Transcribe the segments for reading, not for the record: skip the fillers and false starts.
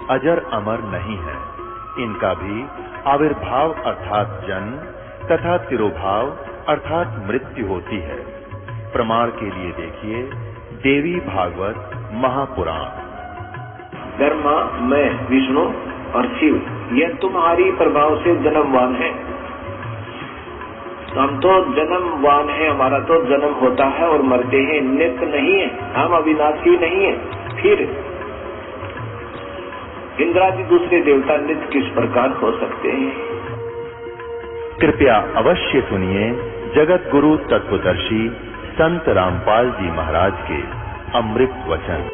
अजर अमर नहीं है। इनका भी आविर्भाव अर्थात जन्म तथा तिरोभाव अर्थात मृत्यु होती है। प्रमाण के लिए देखिए देवी भागवत महापुराण। ब्रह्मा, मैं, विष्णु और शिव, यह तुम्हारी प्रभाव से जन्मवान है। हम तो जन्मवान है, हमारा तो जन्म होता है और मरते हैं, नित्य नहीं है, हम अविनाशी नहीं है। फिर इंद्रादि दूसरे देवता नित्य किस प्रकार हो सकते हैं? कृपया अवश्य सुनिए जगत गुरु तत्वदर्शी संत रामपाल जी महाराज के अमृत वचन।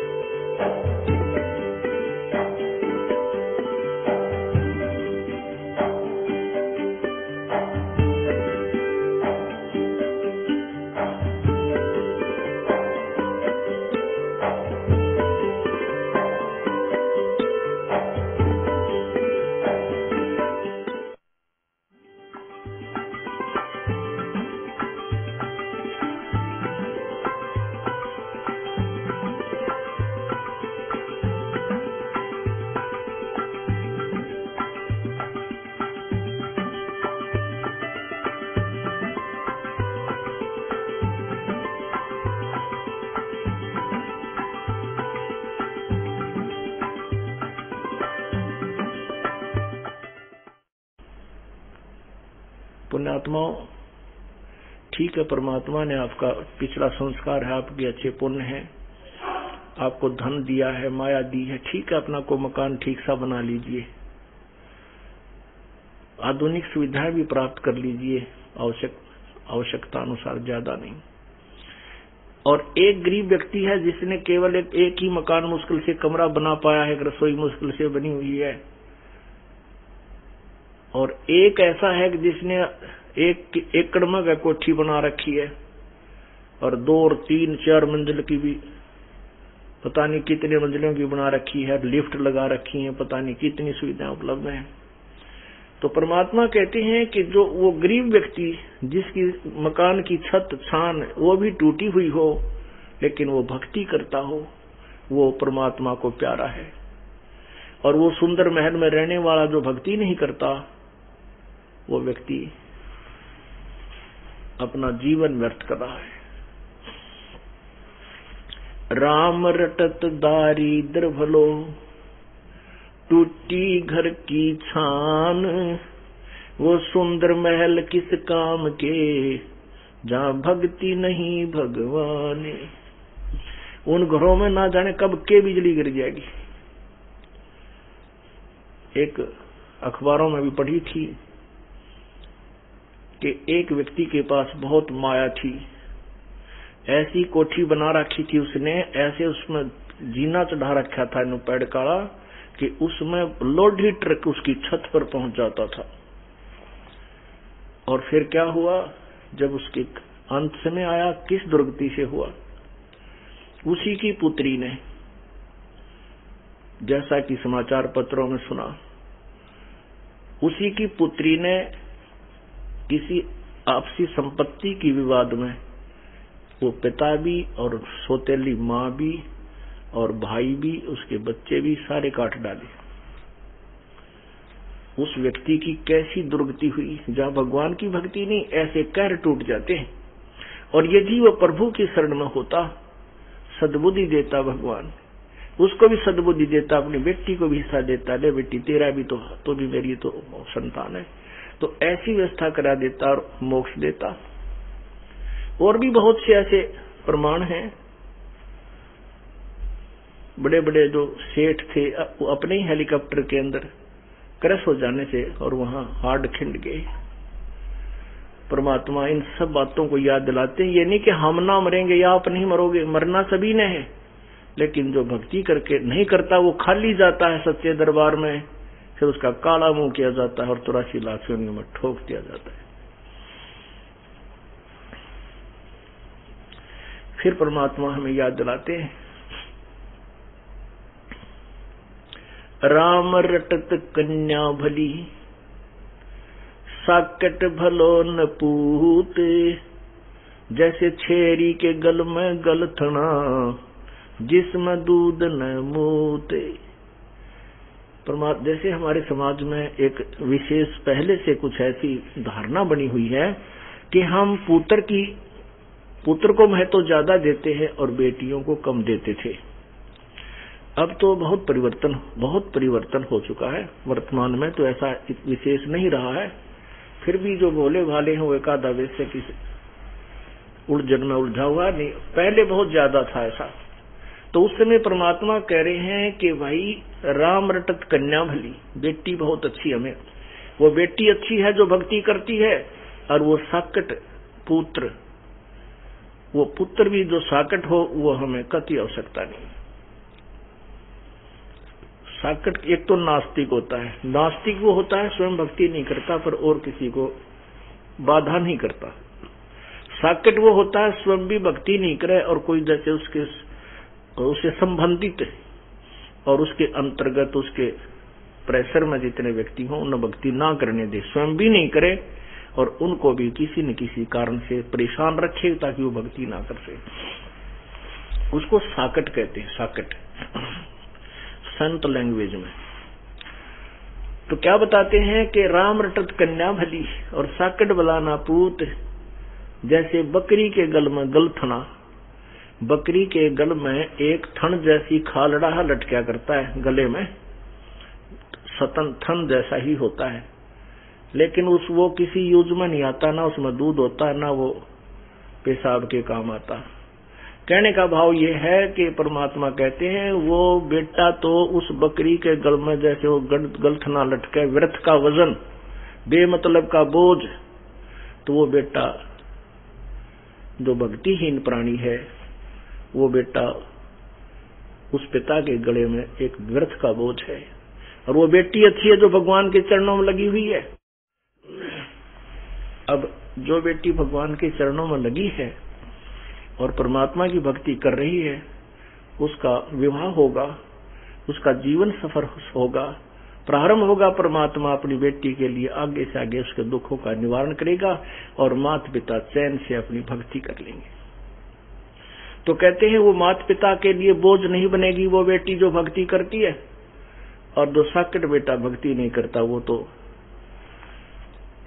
पुण्यात्माओं, ठीक है, परमात्मा ने आपका पिछला संस्कार है, आपके अच्छे पुण्य है, आपको धन दिया है, माया दी है, ठीक है, अपना को मकान ठीक सा बना लीजिए, आधुनिक सुविधाएं भी प्राप्त कर लीजिए, आवश्यकता अनुसार, ज्यादा नहीं। और एक गरीब व्यक्ति है जिसने केवल एक ही मकान मुश्किल से कमरा बना पाया है, रसोई मुश्किल से बनी हुई है, और एक ऐसा है कि जिसने एक एकड़ में कोठी बना रखी है और 2 और 3, 4 मंजिल की भी, पता नहीं कितने मंजिलों की बना रखी है, लिफ्ट लगा रखी है, पता नहीं कितनी सुविधाएं उपलब्ध हैं। तो परमात्मा कहते हैं कि जो वो गरीब व्यक्ति जिसकी मकान की छत छान वो भी टूटी हुई हो, लेकिन वो भक्ति करता हो, वो परमात्मा को प्यारा है। और वो सुंदर महल में रहने वाला जो भक्ति नहीं करता, वो व्यक्ति अपना जीवन व्यर्थ कर रहा है। राम रटत दारिद्र भलो, टूटी घर की छान, वो सुंदर महल किस काम के, जहां भक्ति नहीं भगवान। उन घरों में ना जाने कब के बिजली गिर जाएगी। एक अखबारों में भी पढ़ी थी कि एक व्यक्ति के पास बहुत माया थी, ऐसी कोठी बना रखी थी उसने, ऐसे उसमें जीना चढ़ा रखा था इन पेड़ काड़ा कि उसमें लोडी ट्रक उसकी छत पर पहुंच जाता था। और फिर क्या हुआ, जब उसके अंत समय आया, किस दुर्गति से हुआ? उसी की पुत्री ने, जैसा कि समाचार पत्रों में सुना, उसी की पुत्री ने किसी आपसी संपत्ति की विवाद में वो पिता भी और सौतेली माँ भी और भाई भी, उसके बच्चे भी सारे काट डाले। उस व्यक्ति की कैसी दुर्गति हुई। जहां भगवान की भक्ति नहीं, ऐसे कहर टूट जाते हैं। और यदि वो प्रभु की शरण में होता, सद्बुद्धि देता भगवान, उसको भी सद्बुद्धि देता, अपनी बेटी को भी हिस्सा देता, ले बेटी तेरा भी तो भी मेरी तो संतान है, तो ऐसी व्यवस्था करा देता और मोक्ष देता। और भी बहुत से ऐसे प्रमाण हैं। बड़े बड़े जो सेठ थे, वो अपने ही हेलीकॉप्टर के अंदर क्रैश हो जाने से और वहां हार्ड खिंड गए। परमात्मा इन सब बातों को याद दिलाते हैं। ये नहीं कि हम ना मरेंगे या आप नहीं मरोगे, मरना सभी ने है, लेकिन जो भक्ति करके नहीं करता वो खाली जाता है सच्चे दरबार में, फिर उसका काला मुंह किया जाता है और 83 लाख योनियों में ठोक दिया जाता है। फिर परमात्मा हमें याद दिलाते हैं, राम रटत कन्या भली, साकट भलो न पूत, जैसे छेरी के गल में गलथना, जिसमें दूध न मूते। जैसे हमारे समाज में एक विशेष पहले से कुछ ऐसी धारणा बनी हुई है कि हम पुत्र को महत्व ज्यादा देते हैं और बेटियों को कम देते थे। अब तो बहुत परिवर्तन हो चुका है। वर्तमान में तो ऐसा विशेष नहीं रहा है। फिर भी जो भोले भाले हैं वो एकाधा वैसे किसी उलझन में उलझा हुआ नहीं, पहले बहुत ज्यादा था ऐसा। तो उस समय परमात्मा कह रहे हैं कि भाई राम रटत कन्या भली, बेटी बहुत अच्छी हमें, वो बेटी अच्छी है जो भक्ति करती है, और वो साकट पुत्र, वो पुत्र भी जो साकट हो वो हमें कति आवश्यकता नहीं। साकट एक तो नास्तिक होता है, नास्तिक वो होता है स्वयं भक्ति नहीं करता पर और किसी को बाधा नहीं करता। साकट वो होता है स्वयं भी भक्ति नहीं करे और कोई जैसे उससे संबंधित और उसके अंतर्गत उसके प्रेशर में जितने व्यक्ति हों उन्हें भक्ति ना करने दे, स्वयं भी नहीं करे और उनको भी किसी न किसी कारण से परेशान रखे ताकि वो भक्ति ना कर सके। उसको साकट कहते हैं, साकट संत लैंग्वेज में। तो क्या बताते हैं कि राम रटत कन्या भली और साकट बलाना पूत, जैसे बकरी के गल में गलथना, बकरी के गल में एक थन जैसी खालड़ा लटका करता है गले में, सतन थन जैसा ही होता है, लेकिन वो किसी यूज में नहीं आता, ना उसमें दूध होता है ना वो पेशाब के काम आता। कहने का भाव ये है कि परमात्मा कहते हैं वो बेटा तो उस बकरी के गल में जैसे वो गलथना लटके, व्यर्थ का वजन, बेमतलब का बोझ, तो वो बेटा जो भक्तिहीन प्राणी है वो बेटा उस पिता के गले में एक व्यर्थ का बोझ है। और वो बेटी अच्छी है जो भगवान के चरणों में लगी हुई है। अब जो बेटी भगवान के चरणों में लगी है और परमात्मा की भक्ति कर रही है, उसका विवाह होगा, उसका जीवन सफर होगा, प्रारंभ होगा। परमात्मा अपनी बेटी के लिए आगे से आगे उसके दुखों का निवारण करेगा और माता पिता चैन से अपनी भक्ति कर लेंगे। तो कहते हैं वो माता पिता के लिए बोझ नहीं बनेगी वो बेटी जो भक्ति करती है, और जो साकट बेटा भक्ति नहीं करता वो तो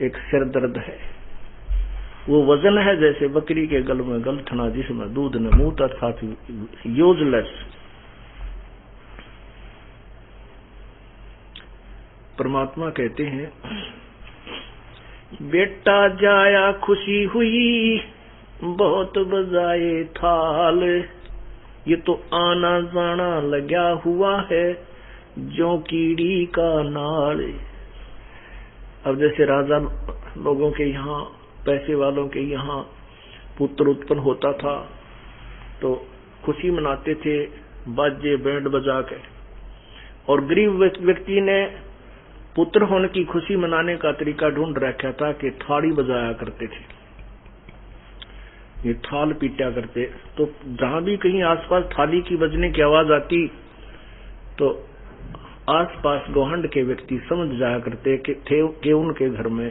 एक सिर दर्द है, वो वजन है जैसे बकरी के गल में गलथना जिसमें दूध न मूत, अर्थात यूजलेस। परमात्मा कहते हैं बेटा जाया खुशी हुई बहुत बजाए थाल, ये तो आना जाना लगा हुआ है जो कीड़ी का नाल। अब जैसे राजा लोगों के यहाँ, पैसे वालों के यहाँ पुत्र उत्पन्न होता था तो खुशी मनाते थे बाजे बैंड बजा के, और गरीब व्यक्ति ने पुत्र होने की खुशी मनाने का तरीका ढूंढ रखा था कि थाली बजाया करते थे, ये थाल पीटा करते। तो जहां भी कहीं आसपास थाली की बजने की आवाज आती तो आसपास गोहंड के व्यक्ति समझ जाया करते कि उनके घर में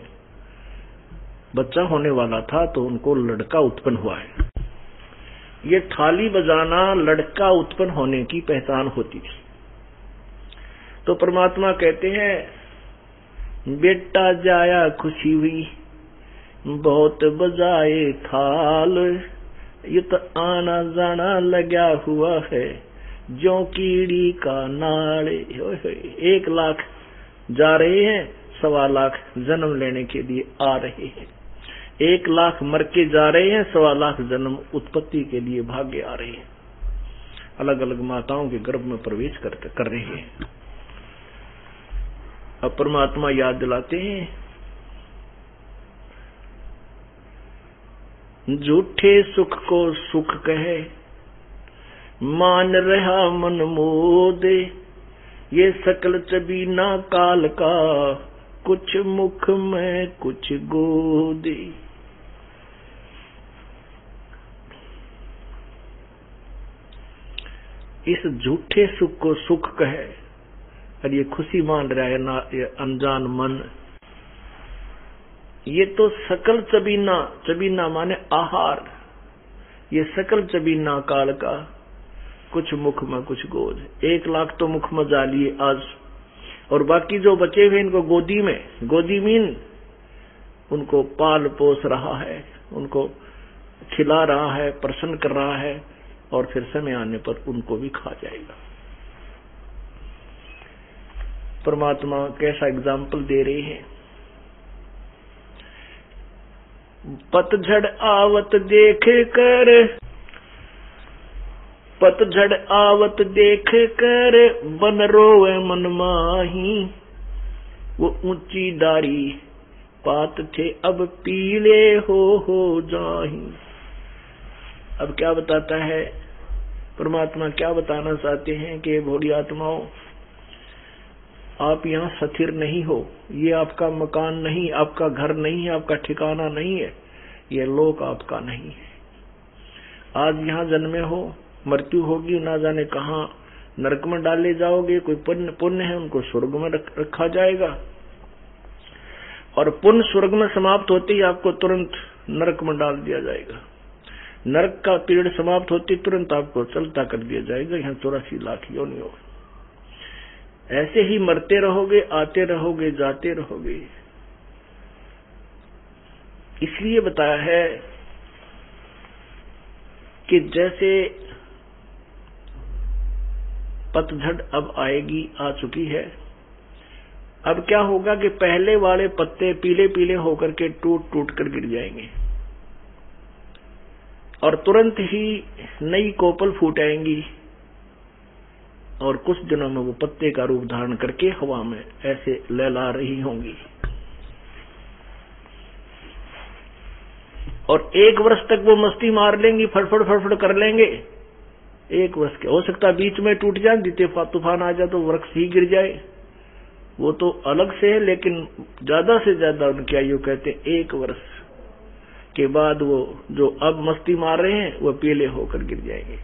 बच्चा होने वाला था, तो उनको लड़का उत्पन्न हुआ है। ये थाली बजाना लड़का उत्पन्न होने की पहचान होती थी। तो परमात्मा कहते हैं बेटा जाया खुशी हुई बहुत बजाए थाल, ये तो आना जाना लगा हुआ है जो कीड़ी का नाल। 1 लाख जा रहे हैं, 1.25 लाख जन्म लेने के लिए आ रहे हैं, 1 लाख मर के जा रहे हैं, 1.25 लाख जन्म उत्पत्ति के लिए भागे आ रहे हैं, अलग अलग माताओं के गर्भ में प्रवेश कर रहे हैं। अब परमात्मा याद दिलाते हैं झूठे सुख को सुख कहे मान रहा मन मोदे, ये सकल चबीना काल का कुछ मुख में कुछ गोदे। इस झूठे सुख को सुख कहे और ये खुशी मान रहा है ना, ये अनजान मन, ये तो सकल चबीना, चबीना माने आहार, ये सकल चबीना काल का कुछ मुख में कुछ गोद। 1 लाख तो मुख में जा लिए आज, और बाकी जो बचे हुए इनको गोदी मीन उनको पाल पोस रहा है, उनको खिला रहा है, प्रसन्न कर रहा है, और फिर समय आने पर उनको भी खा जाएगा। परमात्मा कैसा एग्जाम्पल दे रहे हैं। पतझड़ आवत देख कर बन रोवे मन माही, वो ऊंची डारी पात थे अब पीले हो जाही। अब क्या बताता है परमात्मा, क्या बताना चाहते हैं कि भोली आत्माओं, आप यहाँ स्थिर नहीं हो, ये आपका मकान नहीं, आपका घर नहीं है, आपका ठिकाना नहीं है, ये लोक आपका नहीं है। आज यहाँ जन्मे हो, मृत्यु होगी, ना जाने कहाँ नरक में डाले जाओगे। कोई पुण्य है उनको स्वर्ग में रखा जाएगा, और पुण्य स्वर्ग में समाप्त होते ही आपको तुरंत नरक में डाल दिया जाएगा। नरक का पीरियड समाप्त होते तुरंत आपको चलता कर दिया जाएगा। यहाँ 84 लाख योनियों ऐसे ही मरते रहोगे, आते रहोगे, जाते रहोगे। इसलिए बताया है कि जैसे पतझड़ अब आएगी, आ चुकी है। अब क्या होगा कि पहले वाले पत्ते पीले पीले होकर के टूट टूट कर गिर जाएंगे, और तुरंत ही नई कोपल फूट आएंगी, और कुछ दिनों में वो पत्ते का रूप धारण करके हवा में ऐसे लहला रही होंगी। और 1 वर्ष तक वो मस्ती मार लेंगी, फड़फड़ फड़फड़ कर लेंगे। 1 वर्ष के हो सकता बीच में टूट जाए, द्वितीय तूफान आ जाए तो वृक्ष ही गिर जाए, वो तो अलग से है। लेकिन ज्यादा से ज्यादा उनकी आयु कहते 1 वर्ष के बाद वो जो अब मस्ती मार रहे हैं वो पीले होकर गिर जाएंगे।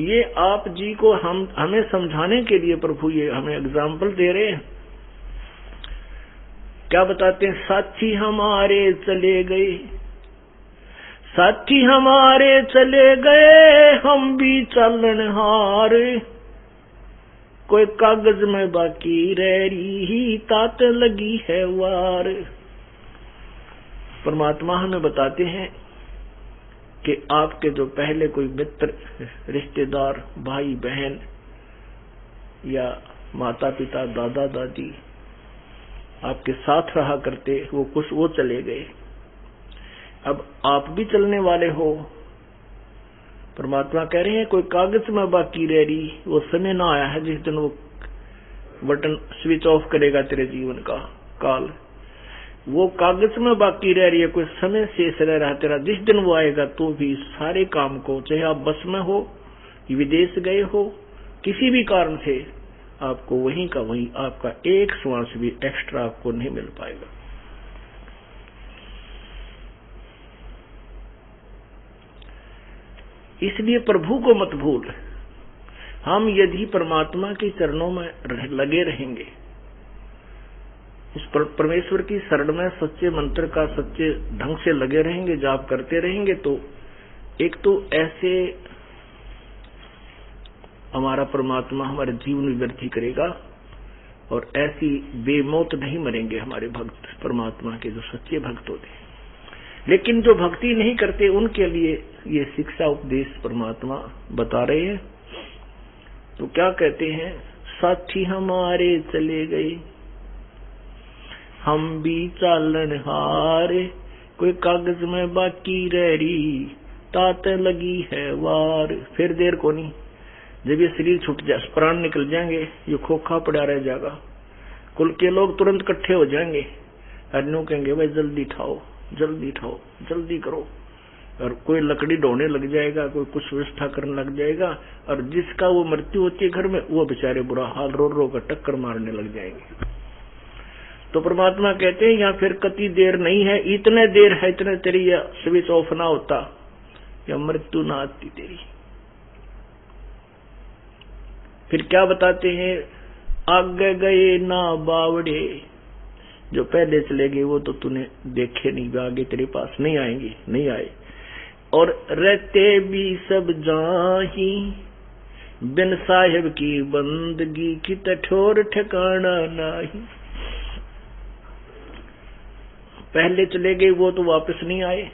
ये आप जी को हमें समझाने के लिए प्रभु ये हमें एग्जाम्पल दे रहे हैं। क्या बताते हैं, साथी हमारे चले गए, साथी हमारे चले गए, हम भी चलनहार, कोई कागज में बाकी रह रही, तात लगी है वार। परमात्मा हमें बताते हैं कि आपके जो पहले कोई मित्र, रिश्तेदार, भाई बहन या माता पिता, दादा दादी आपके साथ रहा करते, वो चले गए। अब आप भी चलने वाले हो। परमात्मा कह रहे हैं कोई कागज में बाकी रह रही, वो समय ना आया है जिस दिन वो बटन स्विच ऑफ करेगा तेरे जीवन का काल। वो कागज में बाकी रह रही है, कोई समय शेष रह रहा है तेरा। जिस दिन वो आएगा तो भी सारे काम को, चाहे आप बस में हो, विदेश गए हो, किसी भी कारण से आपको वहीं का वहीं, आपका एक श्वास भी एक्स्ट्रा आपको नहीं मिल पाएगा। इसलिए प्रभु को मत भूल। हम यदि परमात्मा के चरणों में लगे रहेंगे, उस परमेश्वर की शरण में सच्चे मंत्र का सच्चे ढंग से लगे रहेंगे, जाप करते रहेंगे, तो एक तो ऐसे हमारा परमात्मा हमारे जीवन में वृद्धि करेगा, और ऐसी बेमौत नहीं मरेंगे हमारे भक्त परमात्मा के जो सच्चे भक्त होते हैं। लेकिन जो भक्ति नहीं करते उनके लिए ये शिक्षा उपदेश परमात्मा बता रहे हैं। तो क्या कहते हैं, साथी हमारे चले गए, हम भी चालनहार, कोई कागज में बाकी रह रही, तात लगी है वार। फिर देर को नहीं, जब ये शरीर छूट जाए, प्राण निकल जाएंगे, ये खोखा पड़ा रह जाएगा, कुल के लोग तुरंत इकट्ठे हो जाएंगे, अन्यों कहेंगे भाई जल्दी ठाओ, जल्दी ठाओ, जल्दी करो। और कोई लकड़ी ढोने लग जाएगा, कोई कुछ व्यवस्था करने लग जाएगा, और जिसका वो मृत्यु होती है घर में, वो बेचारे बुरा हाल रो रो कर टक्कर मारने लग जाएंगे। तो परमात्मा कहते हैं यहाँ फिर कति देर नहीं है, इतने देर है, इतने तेरी स्विच ऑफ ना होता या मृत्यु ना आती तेरी। फिर क्या बताते हैं, आगे गए ना बावड़े, जो पहले चले गए वो तो तूने देखे नहीं, आगे तेरे पास नहीं आएंगे, नहीं आए। और रहते भी सब जाही, बिन साहिब की बंदगी की ठोर ठिकाना नहीं। पहले चले गए वो तो वापस नहीं आए,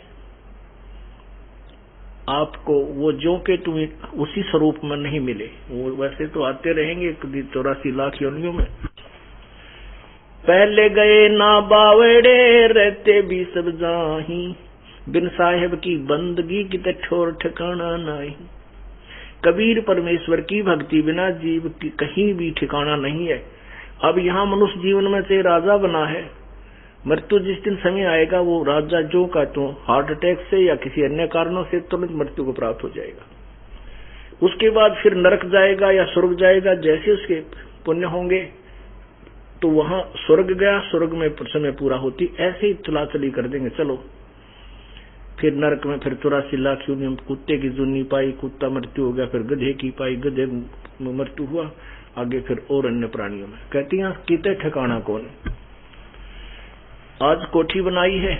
आपको वो जो के तुम उसी स्वरूप में नहीं मिले, वो वैसे तो आते रहेंगे 84 लाख योनियों में। पहले गए ना बावड़े रहते भी सब जाही, बिन साहिब की बंदगी की ठोर ठिकाना नहीं। कबीर परमेश्वर की भक्ति बिना जीव की कहीं भी ठिकाना नहीं है। अब यहाँ मनुष्य जीवन में से राजा बना है, मृत्यु जिस दिन समय आएगा वो राजा जो का तो हार्ट अटैक से या किसी अन्य कारणों से तुरंत मृत्यु को प्राप्त हो जाएगा। उसके बाद फिर नरक जाएगा या स्वर्ग जाएगा, जैसे उसके पुण्य होंगे तो वहां स्वर्ग गया, स्वर्ग में समय पूरा होती, ऐसे ही चलाचली कर देंगे। चलो फिर नरक में फिर 84 लाख योनियों, कुत्ते की जुन्नी पाई, कुत्ता मृत्यु हो गया, फिर गधे की पाई, गधे में मृत्यु हुआ, आगे फिर और अन्य प्राणियों में। कहती हैं किते ठिकाना कौन। आज कोठी बनाई है,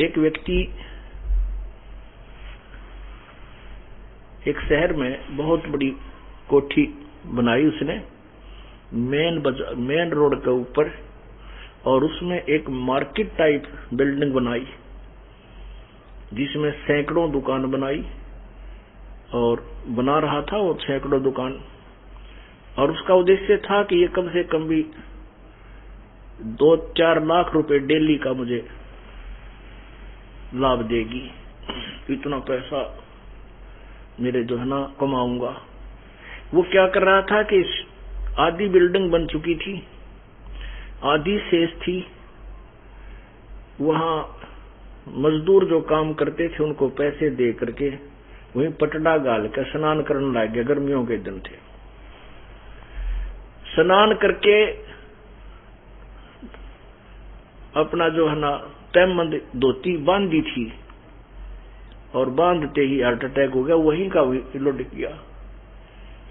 एक व्यक्ति एक शहर में बहुत बड़ी कोठी बनाई उसने मेन रोड के ऊपर, और उसमें एक मार्केट टाइप बिल्डिंग बनाई जिसमें सैकड़ों दुकान बनाई, और बना रहा था और सैकड़ों दुकान, और उसका उद्देश्य था कि ये कम से कम भी 2-4 लाख रुपए डेली का मुझे लाभ देगी, इतना पैसा मेरे जो है ना कमाऊंगा। वो क्या कर रहा था कि आधी बिल्डिंग बन चुकी थी, आधी शेष थी, वहां मजदूर जो काम करते थे उनको पैसे दे करके वहीं पटड़ा गाल कर स्नान करने लग गया। गर्मियों के दिन थे, स्नान करके अपना जो है ना तैमंद धोती बांधी थी, और बांधते ही हार्ट अटैक हो गया, वहीं का वही लुट गया।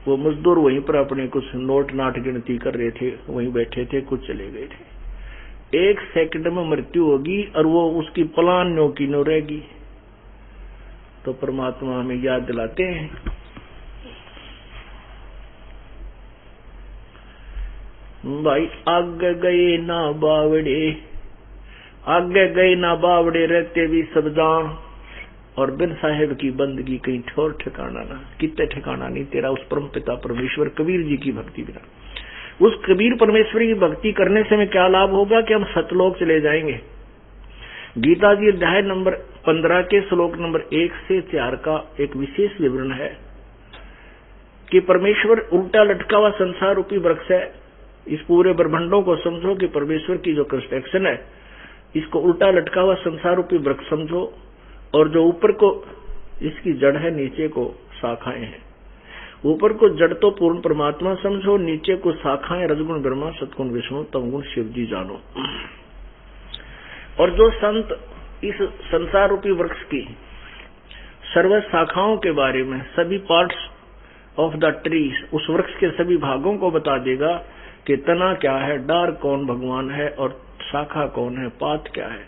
वो मजदूर वहीं पर अपने कुछ नोट नाट गिनती कर रहे थे, वहीं बैठे थे, कुछ चले गए थे। 1 सेकंड में मृत्यु होगी और वो उसकी पलान नो की नो रहेगी। तो परमात्मा हमें याद दिलाते हैं, भाई आगे गए ना बावड़े, आगे गए ना बावड़े रहते भी सब जान, और बिन साहेब की बंदगी कहीं ठोर ठिकाना ना, कितने ठिकाना नहीं तेरा उस परम पिता परमेश्वर कबीर जी की भक्ति बिना। उस कबीर परमेश्वर की भक्ति करने से हमें क्या लाभ होगा कि हम सतलोक चले जाएंगे। गीता जी अध्याय नंबर 15 के श्लोक नंबर 1 से 4 का एक विशेष विवरण है कि परमेश्वर उल्टा लटका हुआ संसार रूपी वृक्ष है। इस पूरे ब्रह्मांडों को समझो कि परमेश्वर की जो कंस्ट्रक्शन है, इसको उल्टा लटका हुआ संसार रूपी वृक्ष समझो, और जो ऊपर को इसकी जड़ है, नीचे को शाखाएं हैं। ऊपर को जड़ तो पूर्ण परमात्मा समझो, नीचे को शाखाएं रजगुण ब्रह्मा, सतगुण विष्णु, तमगुण शिव जी जानो। और जो संत इस संसार रूपी वृक्ष की सर्व शाखाओं के बारे में, सभी पार्ट्स ऑफ द ट्री, उस वृक्ष के सभी भागों को बता देगा कि तना क्या है, डार कौन भगवान है, और शाखा कौन है, पात क्या है,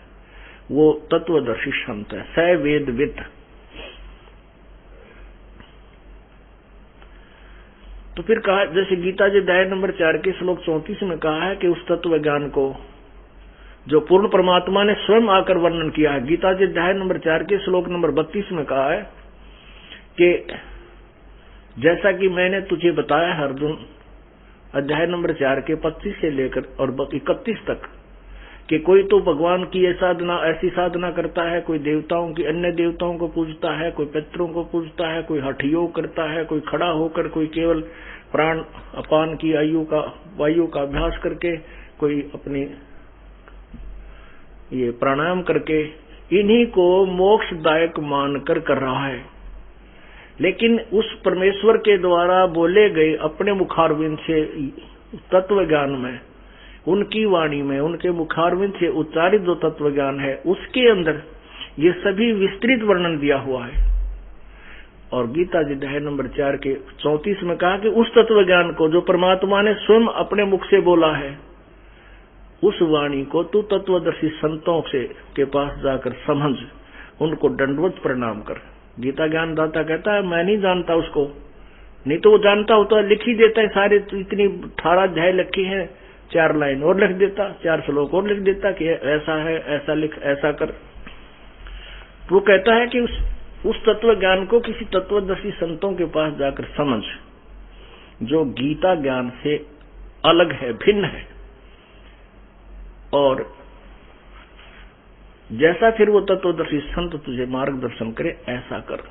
वो तत्वदर्शी संत है, स वेद विद। तो फिर कहा, जैसे गीता जी अध्याय नंबर 4 के श्लोक 34 में कहा है कि उस तत्व ज्ञान को जो पूर्ण परमात्मा ने स्वयं आकर वर्णन किया है। गीता जी अध्याय नंबर 4 के श्लोक नंबर 32 में कहा है कि जैसा कि मैंने तुझे बताया है अर्जुन, अध्याय नंबर 4 के 25 से लेकर और 31 तक, कि कोई तो भगवान की ऐसी साधना करता है, कोई देवताओं की अन्य देवताओं को पूजता है, कोई पितरों को पूजता है, कोई हठ योग करता है, कोई खड़ा होकर, कोई केवल प्राण अपान की वायु का अभ्यास करके, कोई अपनी ये प्राणायाम करके, इन्हीं को मोक्षदायक मानकर कर रहा है। लेकिन उस परमेश्वर के द्वारा बोले गए अपने मुखारविंद से तत्व ज्ञान में, उनकी वाणी में, उनके मुखारविंद से उच्चारित जो तत्व ज्ञान है, उसके अंदर ये सभी विस्तृत वर्णन दिया हुआ है। और गीता जी अध्याय नंबर 4 के 34 में कहा कि उस तत्व ज्ञान को जो परमात्मा ने स्वयं अपने मुख से बोला है, उस वाणी को तू तत्वदर्शी संतों से के पास जाकर समझ, उनको दंडवत प्रणाम कर। गीता ज्ञान दाता कहता है मैं नहीं जानता उसको, नहीं तो वो जानता होता है, लिख ही देता है सारे, तो इतनी 18 अध्याय लिखे हैं, 4 लाइन और लिख देता, 4 श्लोक और लिख देता कि ऐसा है, ऐसा लिख, ऐसा कर। वो कहता है कि उस तत्व ज्ञान को किसी तत्वदर्शी संतों के पास जाकर समझ, जो गीता ज्ञान से अलग है, भिन्न है, और जैसा फिर वो तत्वदर्शी संत तुझे मार्गदर्शन करे ऐसा कर।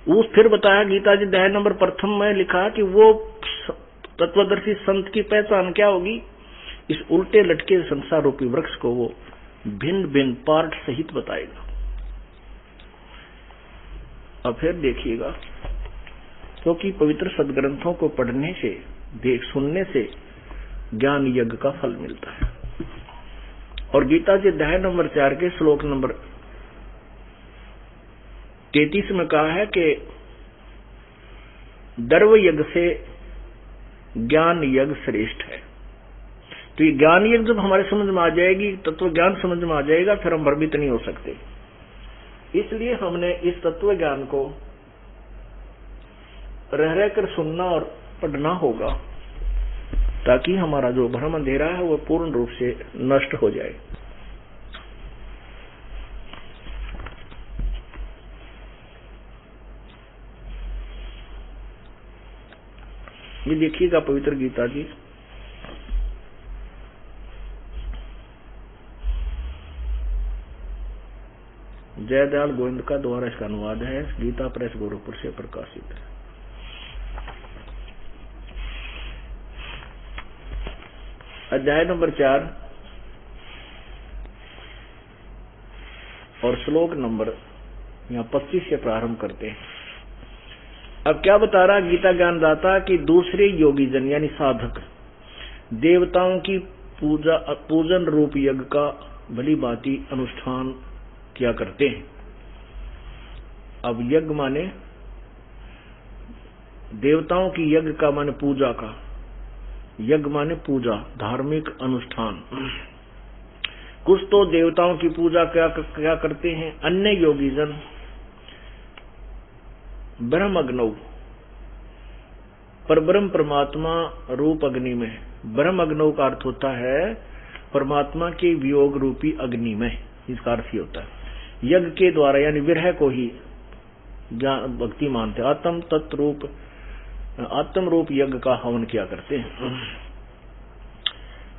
उस फिर बताया गीता जी अध्याय नंबर 1 में लिखा कि वो तत्वदर्शी संत की पहचान क्या होगी, इस उल्टे लटके संसार रूपी वृक्ष को वो भिन्न भिन्न पार्ट सहित बताएगा। अब फिर देखिएगा, क्योंकि पवित्र सदग्रंथों को पढ़ने से, सुनने से ज्ञान यज्ञ का फल मिलता है। और गीता जी अध्याय नंबर 4 के श्लोक नंबर 33 में कहा है कि दर्व यज्ञ से ज्ञान यज्ञ श्रेष्ठ है। तो ये ज्ञान यज्ञ जब हमारे समझ में आ जाएगी, तत्व ज्ञान समझ में आ जाएगा, फिर हम भ्रमित नहीं हो सकते। इसलिए हमने इस तत्व ज्ञान को रह रहकर सुनना और पढ़ना होगा, ताकि हमारा जो भ्रम अंधेरा है वो पूर्ण रूप से नष्ट हो जाए। ये देखिएगा पवित्र गीता जी जयदयाल गोविंद का द्वारा इसका अनुवाद है, गीता प्रेस गोरखपुर से प्रकाशित है। अध्याय नंबर 4 और श्लोक नंबर यहाँ 25 से प्रारंभ करते हैं। अब क्या बता रहा गीता ज्ञानदाता कि दूसरे योगी जन यानी साधक देवताओं की पूजन रूप यज्ञ का भली भांति अनुष्ठान किया करते हैं। अब यज्ञ माने देवताओं की, यज्ञ का माने पूजा का, यज्ञ माने पूजा, धार्मिक अनुष्ठान। कुछ तो देवताओं की पूजा क्या करते हैं, अन्य योगी जन ब्रह्मग्नौ परब्रह्म परमात्मा रूप अग्नि में, ब्रह्मग्नौ का अर्थ होता है परमात्मा के वियोग रूपी अग्नि में, इसका अर्थ ही होता है यज्ञ के द्वारा, यानी विरह को ही भक्ति मानते, आत्म रूप यज्ञ का हवन किया करते हैं।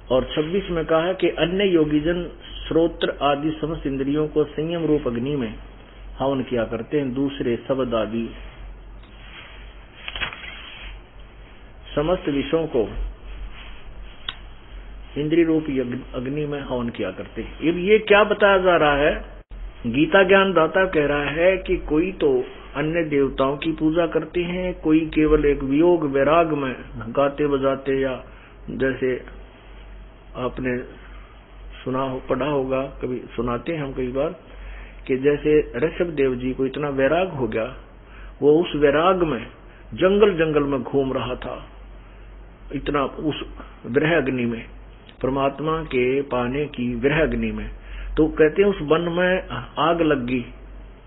और 26 में कहा है कि अन्य योगीजन श्रोत्र आदि समस्त इंद्रियों को संयम रूप अग्नि में हवन किया करते हैं, दूसरे शब्द आदि समस्त विषयों को इंद्रिय रूप अग्नि में हवन किया करते हैं। अब ये क्या बताया जा रहा है, गीता ज्ञान दाता कह रहा है कि कोई तो अन्य देवताओं की पूजा करते हैं, कोई केवल एक वियोग वैराग में गाते बजाते, या जैसे आपने पढ़ा होगा, कभी सुनाते हैं हम कई बार, कि जैसे ऋषभ देव जी को इतना वैराग हो गया, वो उस वैराग में जंगल में घूम रहा था, इतना उस विरह अग्नि में, परमात्मा के पाने की विरह अग्नि में। तो कहते हैं उस वन में आग लग गई,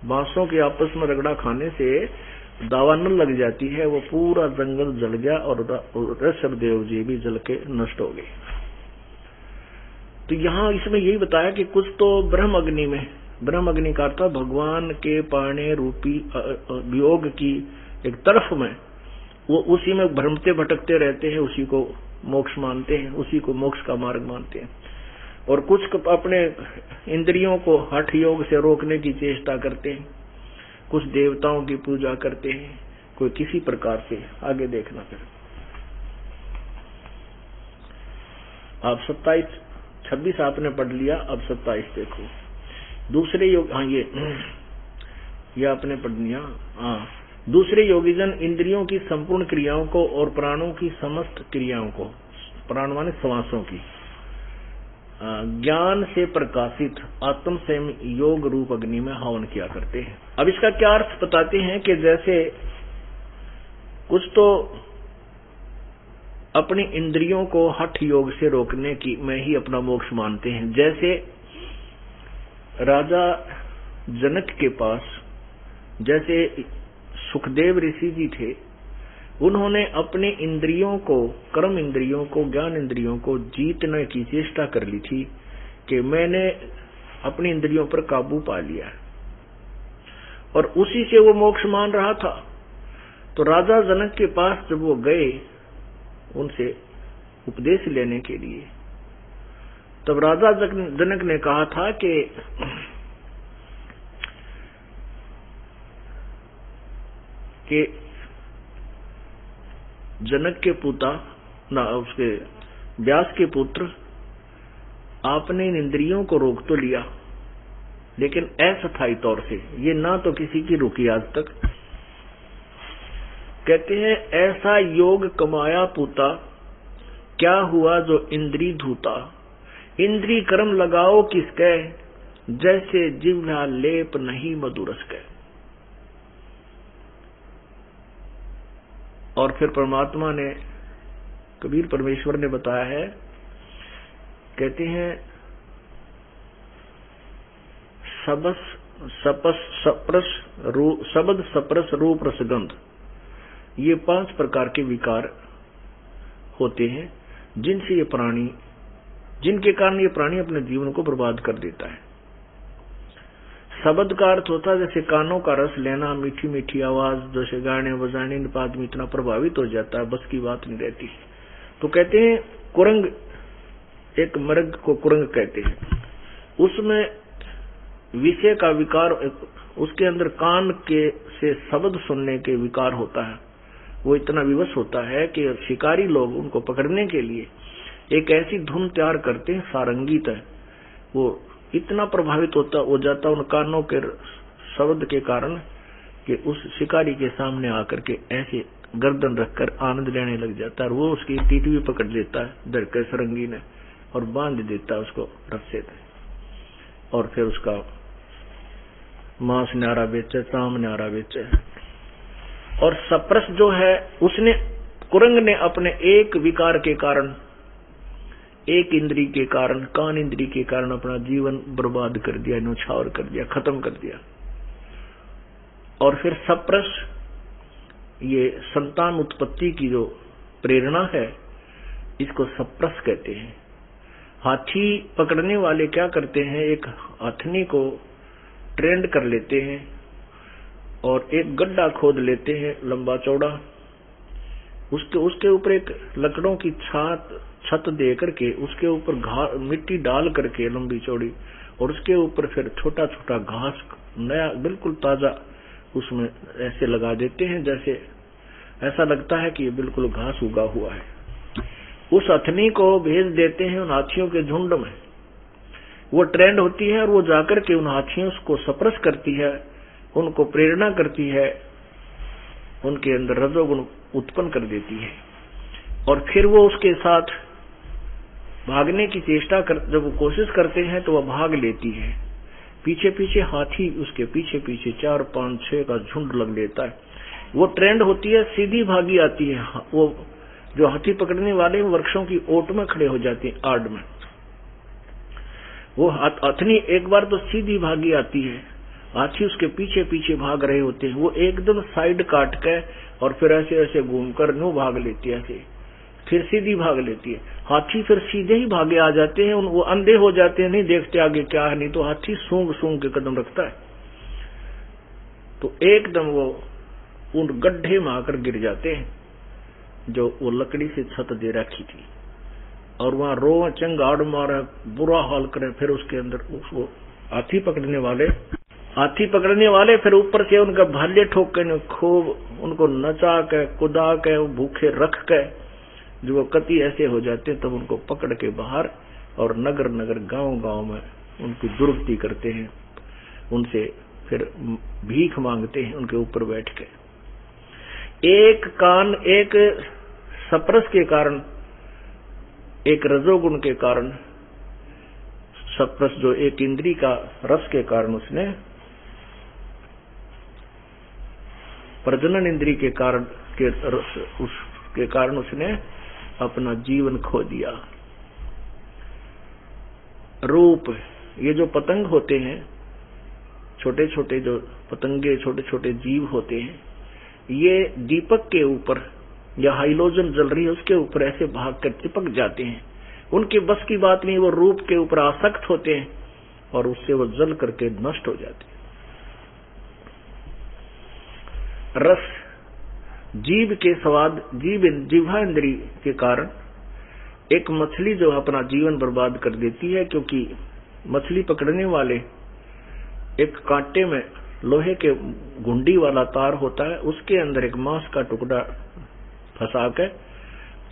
बांसों के आपस में रगड़ा खाने से दावानल लग जाती है, वो पूरा जंगल जल गया और ऋषभ देव जी भी जल के नष्ट हो गए। तो यहाँ इसमें यही बताया कि कुछ तो ब्रह्म अग्नि का अर्थ भगवान के पाने रूपी वियोग की एक तरफ में, वो उसी में भ्रमते भटकते रहते हैं, उसी को मोक्ष मानते हैं, उसी को मोक्ष का मार्ग मानते हैं। और कुछ अपने इंद्रियों को हठ योग से रोकने की चेष्टा करते हैं, कुछ देवताओं की पूजा करते हैं, कोई किसी प्रकार से। आगे देखना फिर आप 26 आपने पढ़ लिया, अब 27 देखो। दूसरे योग, हाँ ये आपने पढ़ लिया। हाँ, दूसरे योगीजन इंद्रियों की संपूर्ण क्रियाओं को और प्राणों की समस्त क्रियाओं को, प्राण माने श्वासों की, ज्ञान से प्रकाशित आत्म संयम योग रूप अग्नि में हवन किया करते हैं। अब इसका क्या अर्थ बताते हैं कि जैसे कुछ तो अपनी इंद्रियों को हठ योग से रोकने की में ही अपना मोक्ष मानते हैं। जैसे राजा जनक के पास जैसे सुखदेव ऋषि जी थे, उन्होंने अपने इंद्रियों को, कर्म इंद्रियों को, ज्ञान इंद्रियों को जीतने की चेष्टा कर ली थी कि मैंने अपनी इंद्रियों पर काबू पा लिया, और उसी से वो मोक्ष मान रहा था। तो राजा जनक के पास जब वो गए उनसे उपदेश लेने के लिए, तब राजा जनक ने कहा था कि जनक के उसके व्यास के पुत्र, आपने इन इंद्रियों को रोक तो लिया, लेकिन अस्थायी तौर से, ये ना तो किसी की रुकी आज तक। कहते हैं ऐसा योग कमाया पूता, क्या हुआ जो इंद्री धूता। इंद्री कर्म लगाओ किसके, जैसे जिह्वा लेप नहीं मधुरस के। और फिर परमात्मा ने, कबीर परमेश्वर ने बताया है, कहते हैं शब्द सप्रस रूप रसगंध, ये 5 प्रकार के विकार होते हैं जिनके कारण ये प्राणी अपने जीवन को बर्बाद कर देता है। शब्द का अर्थ होता है जैसे कानों का रस लेना, मीठी मीठी आवाज, जैसे गाने बजाने, इन पर आदमी इतना प्रभावित हो जाता है, बस की बात नहीं रहती। तो कहते हैं कुरंग, एक मृग को कुरंग कहते हैं, उसमें विषय का विकार, उसके अंदर कान के से शब्द सुनने के विकार होता है। वो इतना विवश होता है कि शिकारी लोग उनको पकड़ने के लिए एक ऐसी धुन तैयार करते हैं, सारंगीत है, वो इतना प्रभावित हो जाता उन कानों के शब्द के कारण कि उस शिकारी के सामने आकर के ऐसे गर्दन रखकर आनंद लेने लग जाता है, और वो उसकी पीठ भी पकड़ लेता है धरकर सरंगी ने, और बांध देता है उसको रस्से से, और फिर उसका मांस न्यारा बेचे, चाम न्यारा बेचे। और सप्रस जो है, उसने, कुरंग ने अपने एक विकार के कारण, एक इंद्री के कारण, कान इंद्री के कारण अपना जीवन बर्बाद कर दिया, न्यौछावर कर दिया, खत्म कर दिया। और फिर सप्रस, ये संतान उत्पत्ति की जो प्रेरणा है, इसको सप्रस कहते हैं। हाथी पकड़ने वाले क्या करते हैं, एक हथनी को ट्रेंड कर लेते हैं और एक गड्ढा खोद लेते हैं लंबा चौड़ा, उसके ऊपर एक लकड़ों की छत दे करके उसके ऊपर मिट्टी डाल करके लंबी चौड़ी, और उसके ऊपर फिर छोटा छोटा घास नया बिल्कुल ताजा उसमें ऐसे लगा देते हैं, जैसे ऐसा लगता है कि ये बिल्कुल घास उगा हुआ है। उस हथनी को भेज देते हैं उन हाथियों के झुंड में, वो ट्रेंड होती है और वो जाकर के उन हाथियों को सप्रस करती है, उनको प्रेरणा करती है, उनके अंदर रजोगुण उत्पन्न कर देती है, और फिर वो उसके साथ भागने की चेष्टा जब वो कोशिश करते हैं तो वह भाग लेती है। पीछे पीछे हाथी उसके पीछे पीछे 4, 5, 6 का झुंड लग लेता है। वो ट्रेंड होती है, सीधी भागी आती है। वो जो हाथी पकड़ने वाले वृक्षों की ओट में खड़े हो जाते हैं, आड़ में। वो हथनी एक बार तो सीधी भागी आती है, हाथी उसके पीछे पीछे भाग रहे होते हैं, वो एकदम साइड काट के और फिर ऐसे ऐसे घूमकर नो भाग लेती है, ऐसे फिर सीधी भाग लेती है। हाथी फिर सीधे ही भागे आ जाते हैं, वो अंधे हो जाते हैं, नहीं देखते आगे क्या है, नहीं तो हाथी सूंघ सूंघ के कदम रखता है, तो एकदम वो उन गड्ढे में आकर गिर जाते हैं जो वो लकड़ी से छत दे रखी थी, और वहां रो चंगाड़ मारे, बुरा हाल करे। फिर उसके अंदर वो हाथी पकड़ने वाले फिर ऊपर से उनका भाले ठोक के खूब उनको नचा के कुदा के भूखे रख के, जो वो कति ऐसे हो जाते तब उनको पकड़ के बाहर और नगर नगर गांव गांव में उनकी दुर्गति करते हैं, उनसे फिर भीख मांगते हैं उनके ऊपर बैठ के। एक सप्रस के कारण, एक रजोगुण के कारण, सप्रस जो एक इंद्री का रस के कारण, उसने प्रजनन इंद्री के कारण उसके कारण उसने अपना जीवन खो दिया। रूप, ये जो पतंग होते हैं, छोटे छोटे जो पतंगे, छोटे छोटे जीव होते हैं, ये दीपक के ऊपर या हाइलोजन जल रही है उसके ऊपर ऐसे भाग कर चिपक जाते हैं। उनके बस की बात नहीं, वो रूप के ऊपर आसक्त होते हैं और उससे वो जल करके नष्ट हो जाते हैं। रस जीव के स्वाद, जिह्वा इंद्री के कारण एक मछली जो अपना जीवन बर्बाद कर देती है, क्योंकि मछली पकड़ने वाले एक कांटे में लोहे के गुंडी वाला तार होता है, उसके अंदर एक मांस का टुकड़ा फंसा के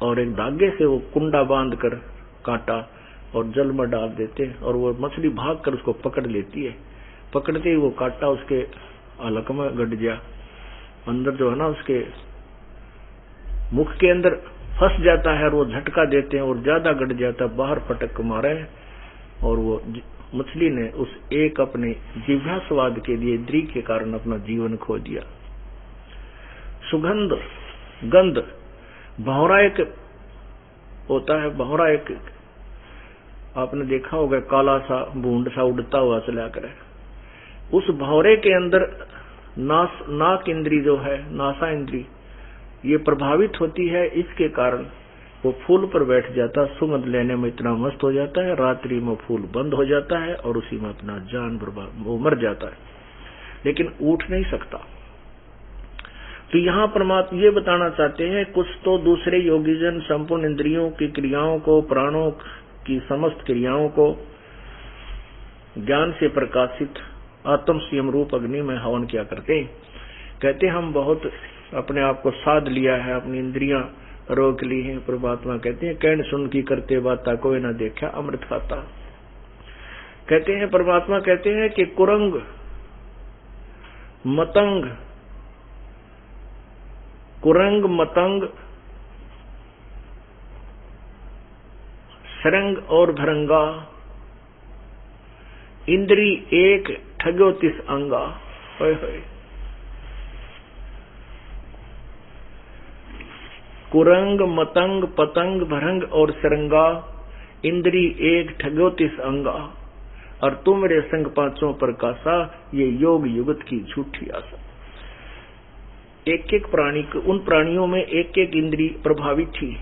और एक धागे से वो कुंडा बांध कर कांटा और जल में डाल देते हैं और वो मछली भाग कर उसको पकड़ लेती है। पकड़ते ही वो कांटा उसके हलक में गड़ गया, अंदर जो है ना उसके मुख के अंदर फंस जाता है और वो झटका देते हैं और ज्यादा गड़ जाता है, बाहर पटक मारे और वो मछली ने उस एक अपने जिह्वा स्वाद के लिए इंद्री के कारण अपना जीवन खो दिया। सुगंध, गंध, भौरा एक होता है, भौरा एक आपने देखा होगा, काला सा बूंद सा उड़ता हुआ चला करे। उस भौरे के अंदर नाक इंद्री जो है, नासा इंद्री, ये प्रभावित होती है। इसके कारण वो फूल पर बैठ जाता, सुगंध लेने में इतना मस्त हो जाता है, रात्रि में फूल बंद हो जाता है और उसी में अपना जान बर्बाद, वो मर जाता है, लेकिन उठ नहीं सकता। तो यहाँ परमात्मा ये बताना चाहते हैं, कुछ तो दूसरे योगीजन संपूर्ण इंद्रियों की क्रियाओं को, प्राणों की समस्त क्रियाओं को ज्ञान से प्रकाशित आत्म स्वयं रूप अग्नि में हवन किया करते। कहते हम बहुत अपने आप को साध लिया है, अपनी इंद्रियां रोक ली है। परमात्मा कहते हैं कैन सुन की करते बाता कोई ना देखा अमृत खाता। कहते हैं परमात्मा कहते हैं कि कुरंग, मतंग, कुरंग, मतंग, सरंग और भरंगा इंद्री एक ठगो तिस अंगा। कुरंग, मतंग, पतंग, भरंग और सरंगा इंद्री एक ठगो तिस अंगा, और तुम रे संग पांचों प्रकाशा, ये योग युगत की झूठी आशा। एक एक प्राणी, उन प्राणियों में एक एक इंद्री प्रभावित थी,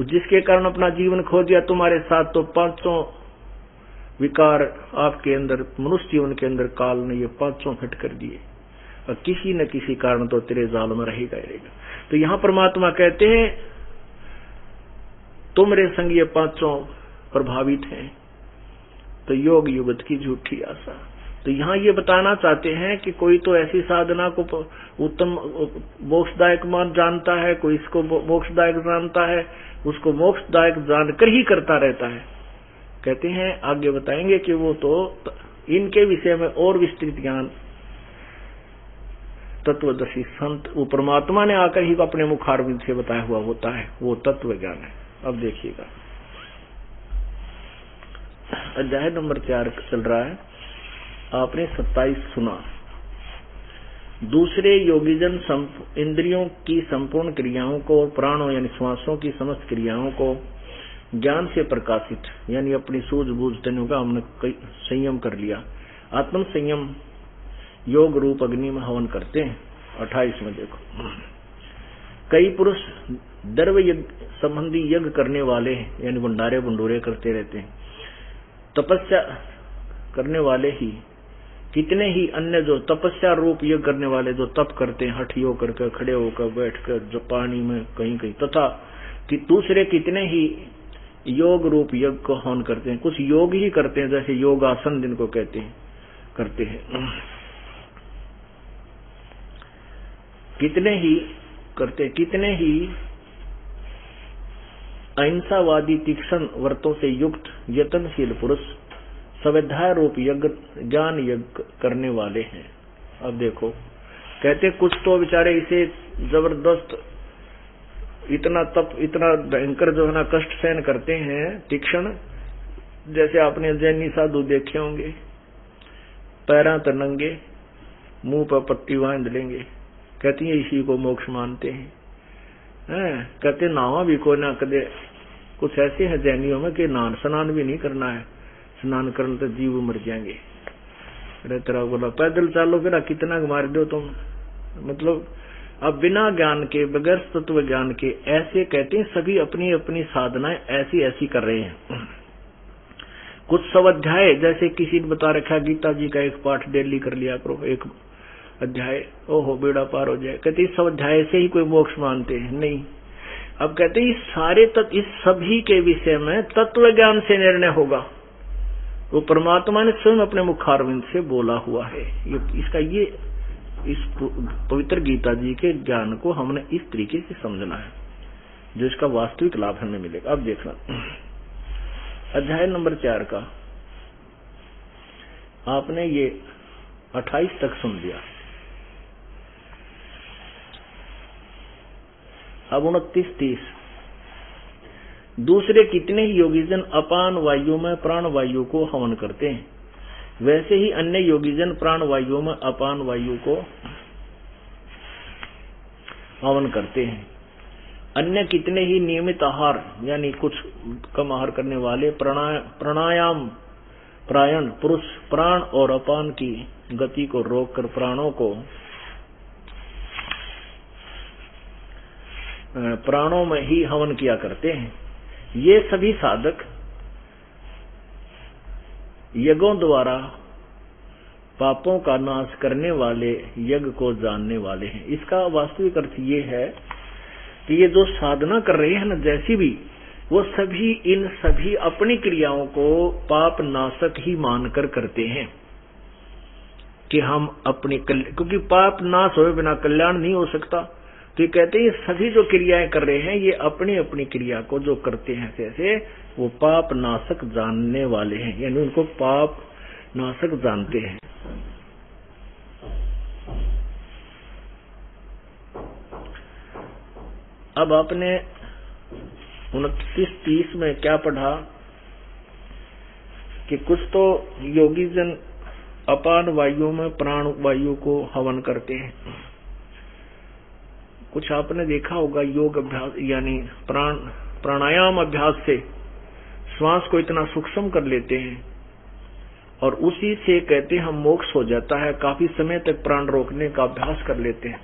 जिसके कारण अपना जीवन खो दिया। तुम्हारे साथ तो पांचों विकार आपके अंदर, मनुष्य जीवन के अंदर काल ने ये पांचों फिट कर दिए, और किसी न किसी कारण तो तेरे जाल में रहेगा ही रहेगा। तो यहाँ परमात्मा कहते हैं तुमरे संग ये पांचों प्रभावित हैं, तो योग युगत की झूठी आशा। तो यहाँ ये बताना चाहते हैं कि कोई तो ऐसी साधना को उत्तम मोक्षदायक मान जानता है, कोई इसको मोक्षदायक जानता है, उसको मोक्षदायक जानकर ही करता रहता है। कहते हैं आगे बताएंगे कि वो तो इनके विषय में और विस्तृत ज्ञान तत्वदर्शी संत, वो परमात्मा ने आकर ही अपने मुखारविंद से बताया हुआ होता है, वो तत्व ज्ञान है। अब देखिएगा अध्याय नंबर 4 चल रहा है, आपने 27 सुना। दूसरे योगीजन इंद्रियों की संपूर्ण क्रियाओं को, प्राणों यानी श्वासों की समस्त क्रियाओं को ज्ञान से प्रकाशित, यानी अपनी सूझबूझ तनु का हमने संयम कर लिया। आत्म संयम योग रूप अग्नि में हवन करते हैं। 28 में देखो, कई पुरुष द्रव्य यज्ञ संबंधी यज्ञ करने वाले हैं, यानी भंडारे भंडूरे करते रहते हैं। तपस्या करने वाले ही, कितने ही अन्य जो तपस्या रूप यज्ञ करने वाले जो तप करते हैं, हठ योग करके, खड़े होकर, बैठकर, जो पानी में कहीं कहीं, तथा कि दूसरे कितने ही योग रूप यज्ञ को हवन करते हैं। कुछ योग ही करते हैं, जैसे योगासन जिनको कहते हैं, करते हैं। कितने ही करते, कितने ही अहिंसावादी तीक्ष्ण व्रतों से युक्त यत्नशील पुरुष स्वाध्याय रूप यज्ञ, ज्ञान यज्ञ करने वाले हैं। अब देखो कहते कुछ तो बेचारे इसे जबरदस्त इतना तप, इतना भयंकर जो है ना कष्ट सहन करते हैं, तीक्ष्ण, जैसे आपने जैनी साधु देखे होंगे, पैरों पर नंगे, मुंह पर पट्टी बांध लेंगे, कहती है इसी को मोक्ष मानते हैं। कहते नावा भी कोई ना कदे, कुछ ऐसे हैं जैनियों में कि स्नान भी नहीं करना है, स्नान करने तो जीव मर जाएंगे। अरे तेरा बोला पैदल चलो, फिर कितना मार दो तुम, मतलब अब बिना ज्ञान के, बगैर तत्व ज्ञान के ऐसे कहते हैं सभी अपनी अपनी साधनाएं ऐसी ऐसी कर रहे हैं। कुछ स्वाध्याय जैसे किसी ने बता रखा गीता जी का एक पाठ डेली कर लिया करो, एक अध्याय, ओहो बेड़ा पार हो जाए। कहते इस स्वाध्याय से ही कोई मोक्ष मानते हैं? नहीं। अब कहते इस सारे इस सभी के विषय में तत्व ज्ञान से निर्णय होगा। तो परमात्मा ने स्वयं अपने मुखारविंद से बोला हुआ है। इस पवित्र गीता जी के ज्ञान को हमने इस तरीके से समझना है जो इसका वास्तविक लाभ हमें मिलेगा। अब देखना अध्याय नंबर 4 का आपने ये 28 तक सुन लिया। अब 29, 30 दूसरे कितने ही योगीजन अपान वायु में प्राण वायु को हवन करते हैं, वैसे ही अन्य योगीजन प्राण वायु में अपान वायु को हवन करते हैं। अन्य कितने ही नियमित आहार यानी कुछ कम आहार करने वाले प्राणायाम प्रायण पुरुष प्राण और अपान की गति को रोककर प्राणों में ही हवन किया करते हैं। ये सभी साधक यज्ञों द्वारा पापों का नाश करने वाले यज्ञ को जानने वाले हैं। इसका वास्तविक अर्थ ये है कि ये जो साधना कर रहे हैं ना जैसी भी, वो सभी इन सभी अपनी क्रियाओं को पाप नाशक ही मानकर करते हैं कि हम अपनी क्योंकि पाप नाश होए बिना कल्याण नहीं हो सकता। तो ये कहते हैं सभी जो क्रियाएं कर रहे हैं ये अपनी अपनी क्रिया को जो करते हैं जैसे वो पाप नाशक जानने वाले हैं, यानी उनको पाप नाशक जानते हैं। अब आपने 29, 30 में क्या पढ़ा कि कुछ तो योगी जन अपान वायु में प्राण वायु को हवन करते हैं। कुछ आपने देखा होगा योग अभ्यास यानी प्राणायाम अभ्यास से श्वास को इतना सूक्ष्म कर लेते हैं और उसी से कहते हैं हम मोक्ष हो जाता है। काफी समय तक प्राण रोकने का अभ्यास कर लेते हैं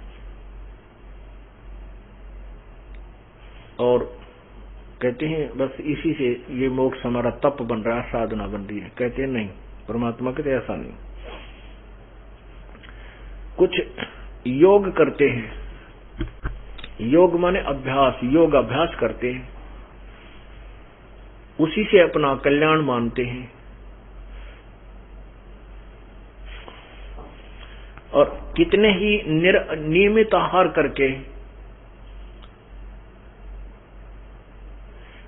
और कहते हैं बस इसी से ये मोक्ष हमारा तप बन रहा है, साधना बन रही है। कहते हैं नहीं, परमात्मा कहते ऐसा नहीं। कुछ योग करते हैं, योग माने अभ्यास, योग अभ्यास करते हैं, उसी से अपना कल्याण मानते हैं। और कितने ही नियमित आहार करके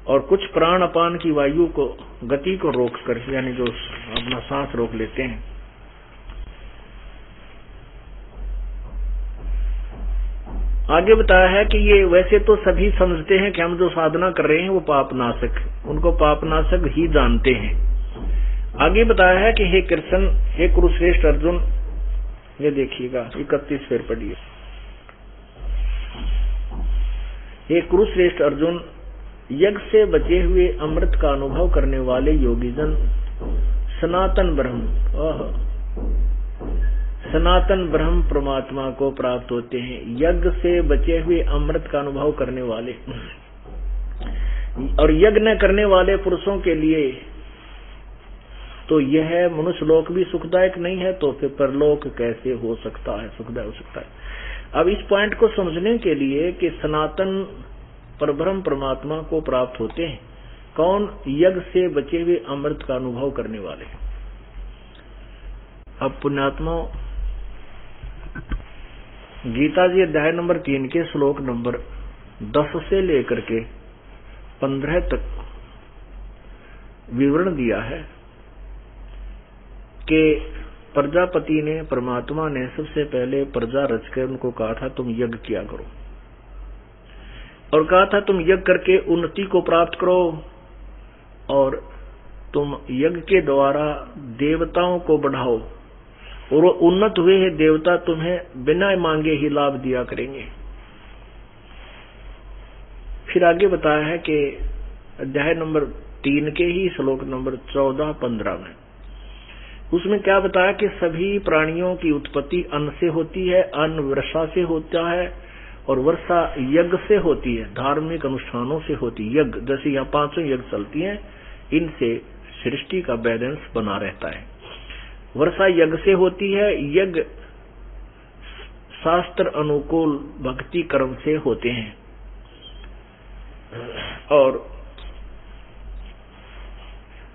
और कुछ प्राण अपान की वायु को गति को रोक कर यानी जो अपना सांस रोक लेते हैं। आगे बताया है कि ये वैसे तो सभी समझते हैं कि हम जो साधना कर रहे हैं वो पापनाशक, उनको पापनाशक ही जानते हैं। आगे बताया है कि हे कृष्ण, हे कुरुश्रेष्ठ अर्जुन, ये देखिएगा 31 फिर पढ़िए। हे कुरुश्रेष्ठ अर्जुन, यज्ञ से बचे हुए अमृत का अनुभव करने वाले योगीजन सनातन ब्रह्म परमात्मा को प्राप्त होते हैं। यज्ञ से बचे हुए अमृत का अनुभव करने वाले और यज्ञ न करने वाले पुरुषों के लिए तो यह मनुष्य लोक भी सुखदायक नहीं है, तो फिर परलोक कैसे हो सकता है, सुखदायक हो सकता है। अब इस पॉइंट को समझने के लिए कि सनातन परब्रह्म परमात्मा को प्राप्त होते हैं कौन? यज्ञ से बचे हुए अमृत का अनुभव करने वाले। अब पुण्यात्मा गीता जी अध्याय नंबर 3 के श्लोक नंबर 10 से लेकर के 15 तक विवरण दिया है कि प्रजापति ने, परमात्मा ने सबसे पहले प्रजा रचकर उनको कहा था तुम यज्ञ किया करो और कहा था तुम यज्ञ करके उन्नति को प्राप्त करो और तुम यज्ञ के द्वारा देवताओं को बढ़ाओ और वो उन्नत हुए हैं देवता तुम्हें बिना मांगे ही लाभ दिया करेंगे। फिर आगे बताया है कि अध्याय नंबर 3 के ही श्लोक नंबर 14-15 में उसमें क्या बताया कि सभी प्राणियों की उत्पत्ति अन्न से होती है, अन्न वर्षा से होता है और वर्षा यज्ञ से होती है, धार्मिक अनुष्ठानों से होती है। यज्ञ जैसे यहाँ 5 यज्ञ चलती हैं, इनसे सृष्टि का बैलेंस बना रहता है। वर्षा यज्ञ से होती है, यज्ञ शास्त्र अनुकूल भक्ति कर्म से होते हैं। और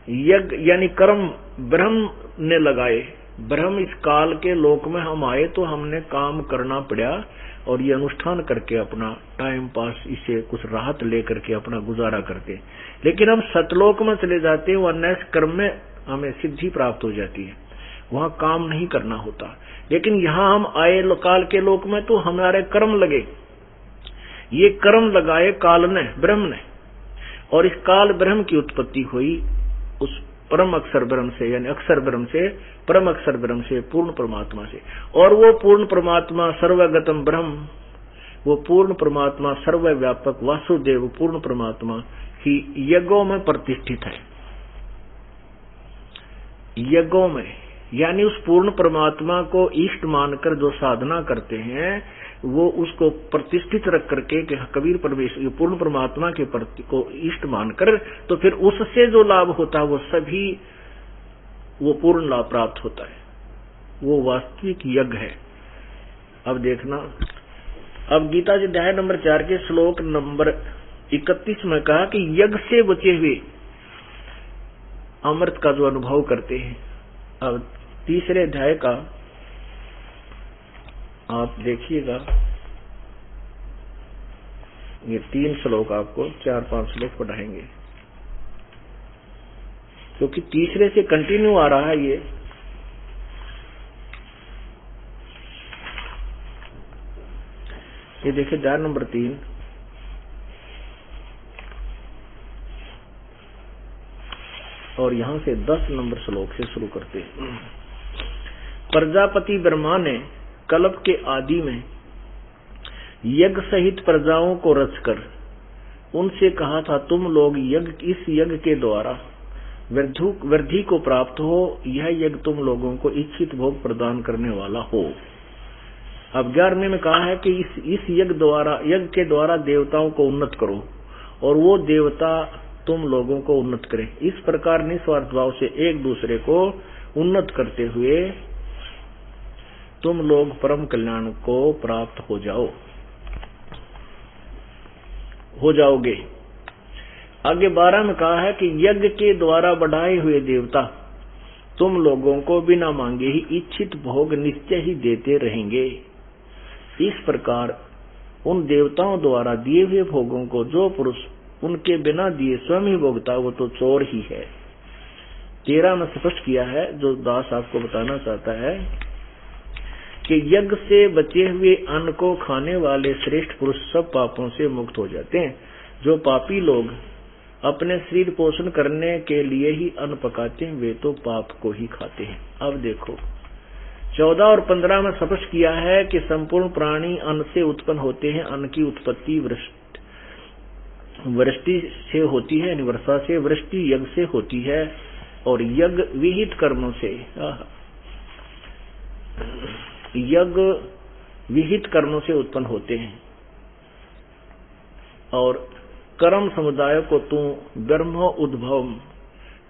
यज्ञ यानी कर्म ब्रह्म ने लगाए। ब्रह्म इस काल के लोक में हम आए तो हमने काम करना पड़ा और ये अनुष्ठान करके अपना टाइम पास, इसे कुछ राहत लेकर के अपना गुजारा करते। लेकिन हम सतलोक में चले जाते हैं, वह कर्म में हमें सिद्धि प्राप्त हो जाती है, वहां काम नहीं करना होता। लेकिन यहाँ हम आए काल के लोक में तो हमारे कर्म लगे। ये कर्म लगाए काल ने, ब्रह्म ने, और इस काल ब्रह्म की उत्पत्ति हुई उस परम अक्षर ब्रह्म से, यानी अक्षर ब्रह्म से, परम अक्षर ब्रह्म से, पूर्ण परमात्मा से। और वो पूर्ण परमात्मा सर्वगतम ब्रह्म, वो पूर्ण परमात्मा सर्वव्यापक वासुदेव पूर्ण परमात्मा ही यज्ञों में प्रतिष्ठित है। यज्ञों में यानी उस पूर्ण परमात्मा को इष्ट मानकर जो साधना करते हैं, वो उसको प्रतिष्ठित रख करके कबीर परमेश्वर पूर्ण परमात्मा के प्रति को इष्ट मानकर, तो फिर उससे जो लाभ होता है वो सभी वो पूर्ण लाभ प्राप्त होता है। वो वास्तविक यज्ञ है। अब देखना, अब गीता जी अध्याय नंबर 4 के श्लोक नंबर 31 में कहा कि यज्ञ से बचे हुए अमृत का जो अनुभव करते हैं। अब तीसरे अध्याय का आप देखिएगा, ये 3 श्लोक आपको 4-5 श्लोक पढ़ाएंगे, क्योंकि तीसरे से कंटिन्यू आ रहा है ये देखिए अध्याय नंबर 3 और यहां से 10 नंबर श्लोक से शुरू करते हैं। प्रजापति ब्रह्मा ने कल्प के आदि में यज्ञ सहित प्रजाओं को रचकर उनसे कहा था, तुम लोग इस यज्ञ के द्वारा वृद्धि को प्राप्त हो। यह यज्ञ तुम लोगों को इच्छित भोग प्रदान करने वाला हो। अब 11वें में कहा है कि इस यज्ञ के द्वारा देवताओं को उन्नत करो और वो देवता तुम लोगों को उन्नत करें। इस प्रकार निस्वार्थ भाव से एक दूसरे को उन्नत करते हुए तुम लोग परम कल्याण को प्राप्त हो जाओगे। आगे 12 में कहा है कि यज्ञ के द्वारा बढ़ाए हुए देवता तुम लोगों को बिना मांगे ही इच्छित भोग निश्चय ही देते रहेंगे। इस प्रकार उन देवताओं द्वारा दिए हुए भोगों को जो पुरुष उनके बिना दिए स्वयं ही भोगता, वो तो चोर ही है। 13 में स्पष्ट किया है, जो दास आपको बताना चाहता है कि यज्ञ से बचे हुए अन्न को खाने वाले श्रेष्ठ पुरुष सब पापों से मुक्त हो जाते हैं। जो पापी लोग अपने शरीर पोषण करने के लिए ही अन्न पकाते हैं, वे तो पाप को ही खाते हैं। अब देखो 14 और 15 में स्पष्ट किया है कि संपूर्ण प्राणी अन्न से उत्पन्न होते हैं। अन्न की उत्पत्ति वृष्टि से होती है, यानी वर्षा से। वृष्टि यज्ञ से होती है और यज्ञ विहित कर्मों से, यज्ञ विहित कर्मों से उत्पन्न होते हैं। और कर्म समुदाय को तू ब्रह्मो उद्भव,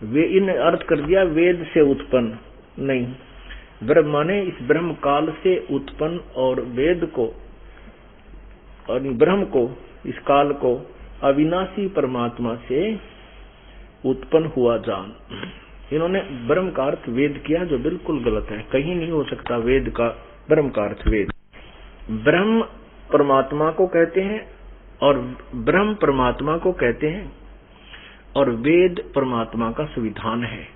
वे इन अर्थ कर दिया वेद से उत्पन्न नहीं, ब्रह्म माने इस ब्रह्म काल से उत्पन्न, और वेद को और ब्रह्म को, इस काल को अविनाशी परमात्मा से उत्पन्न हुआ जान। इन्होंने ब्रह्म का अर्थ वेद किया, जो बिल्कुल गलत है। कहीं नहीं हो सकता वेद का ब्रह्म का अर्थ वेद। ब्रह्म परमात्मा को कहते हैं और ब्रह्म परमात्मा को कहते हैं, और वेद परमात्मा का संविधान है।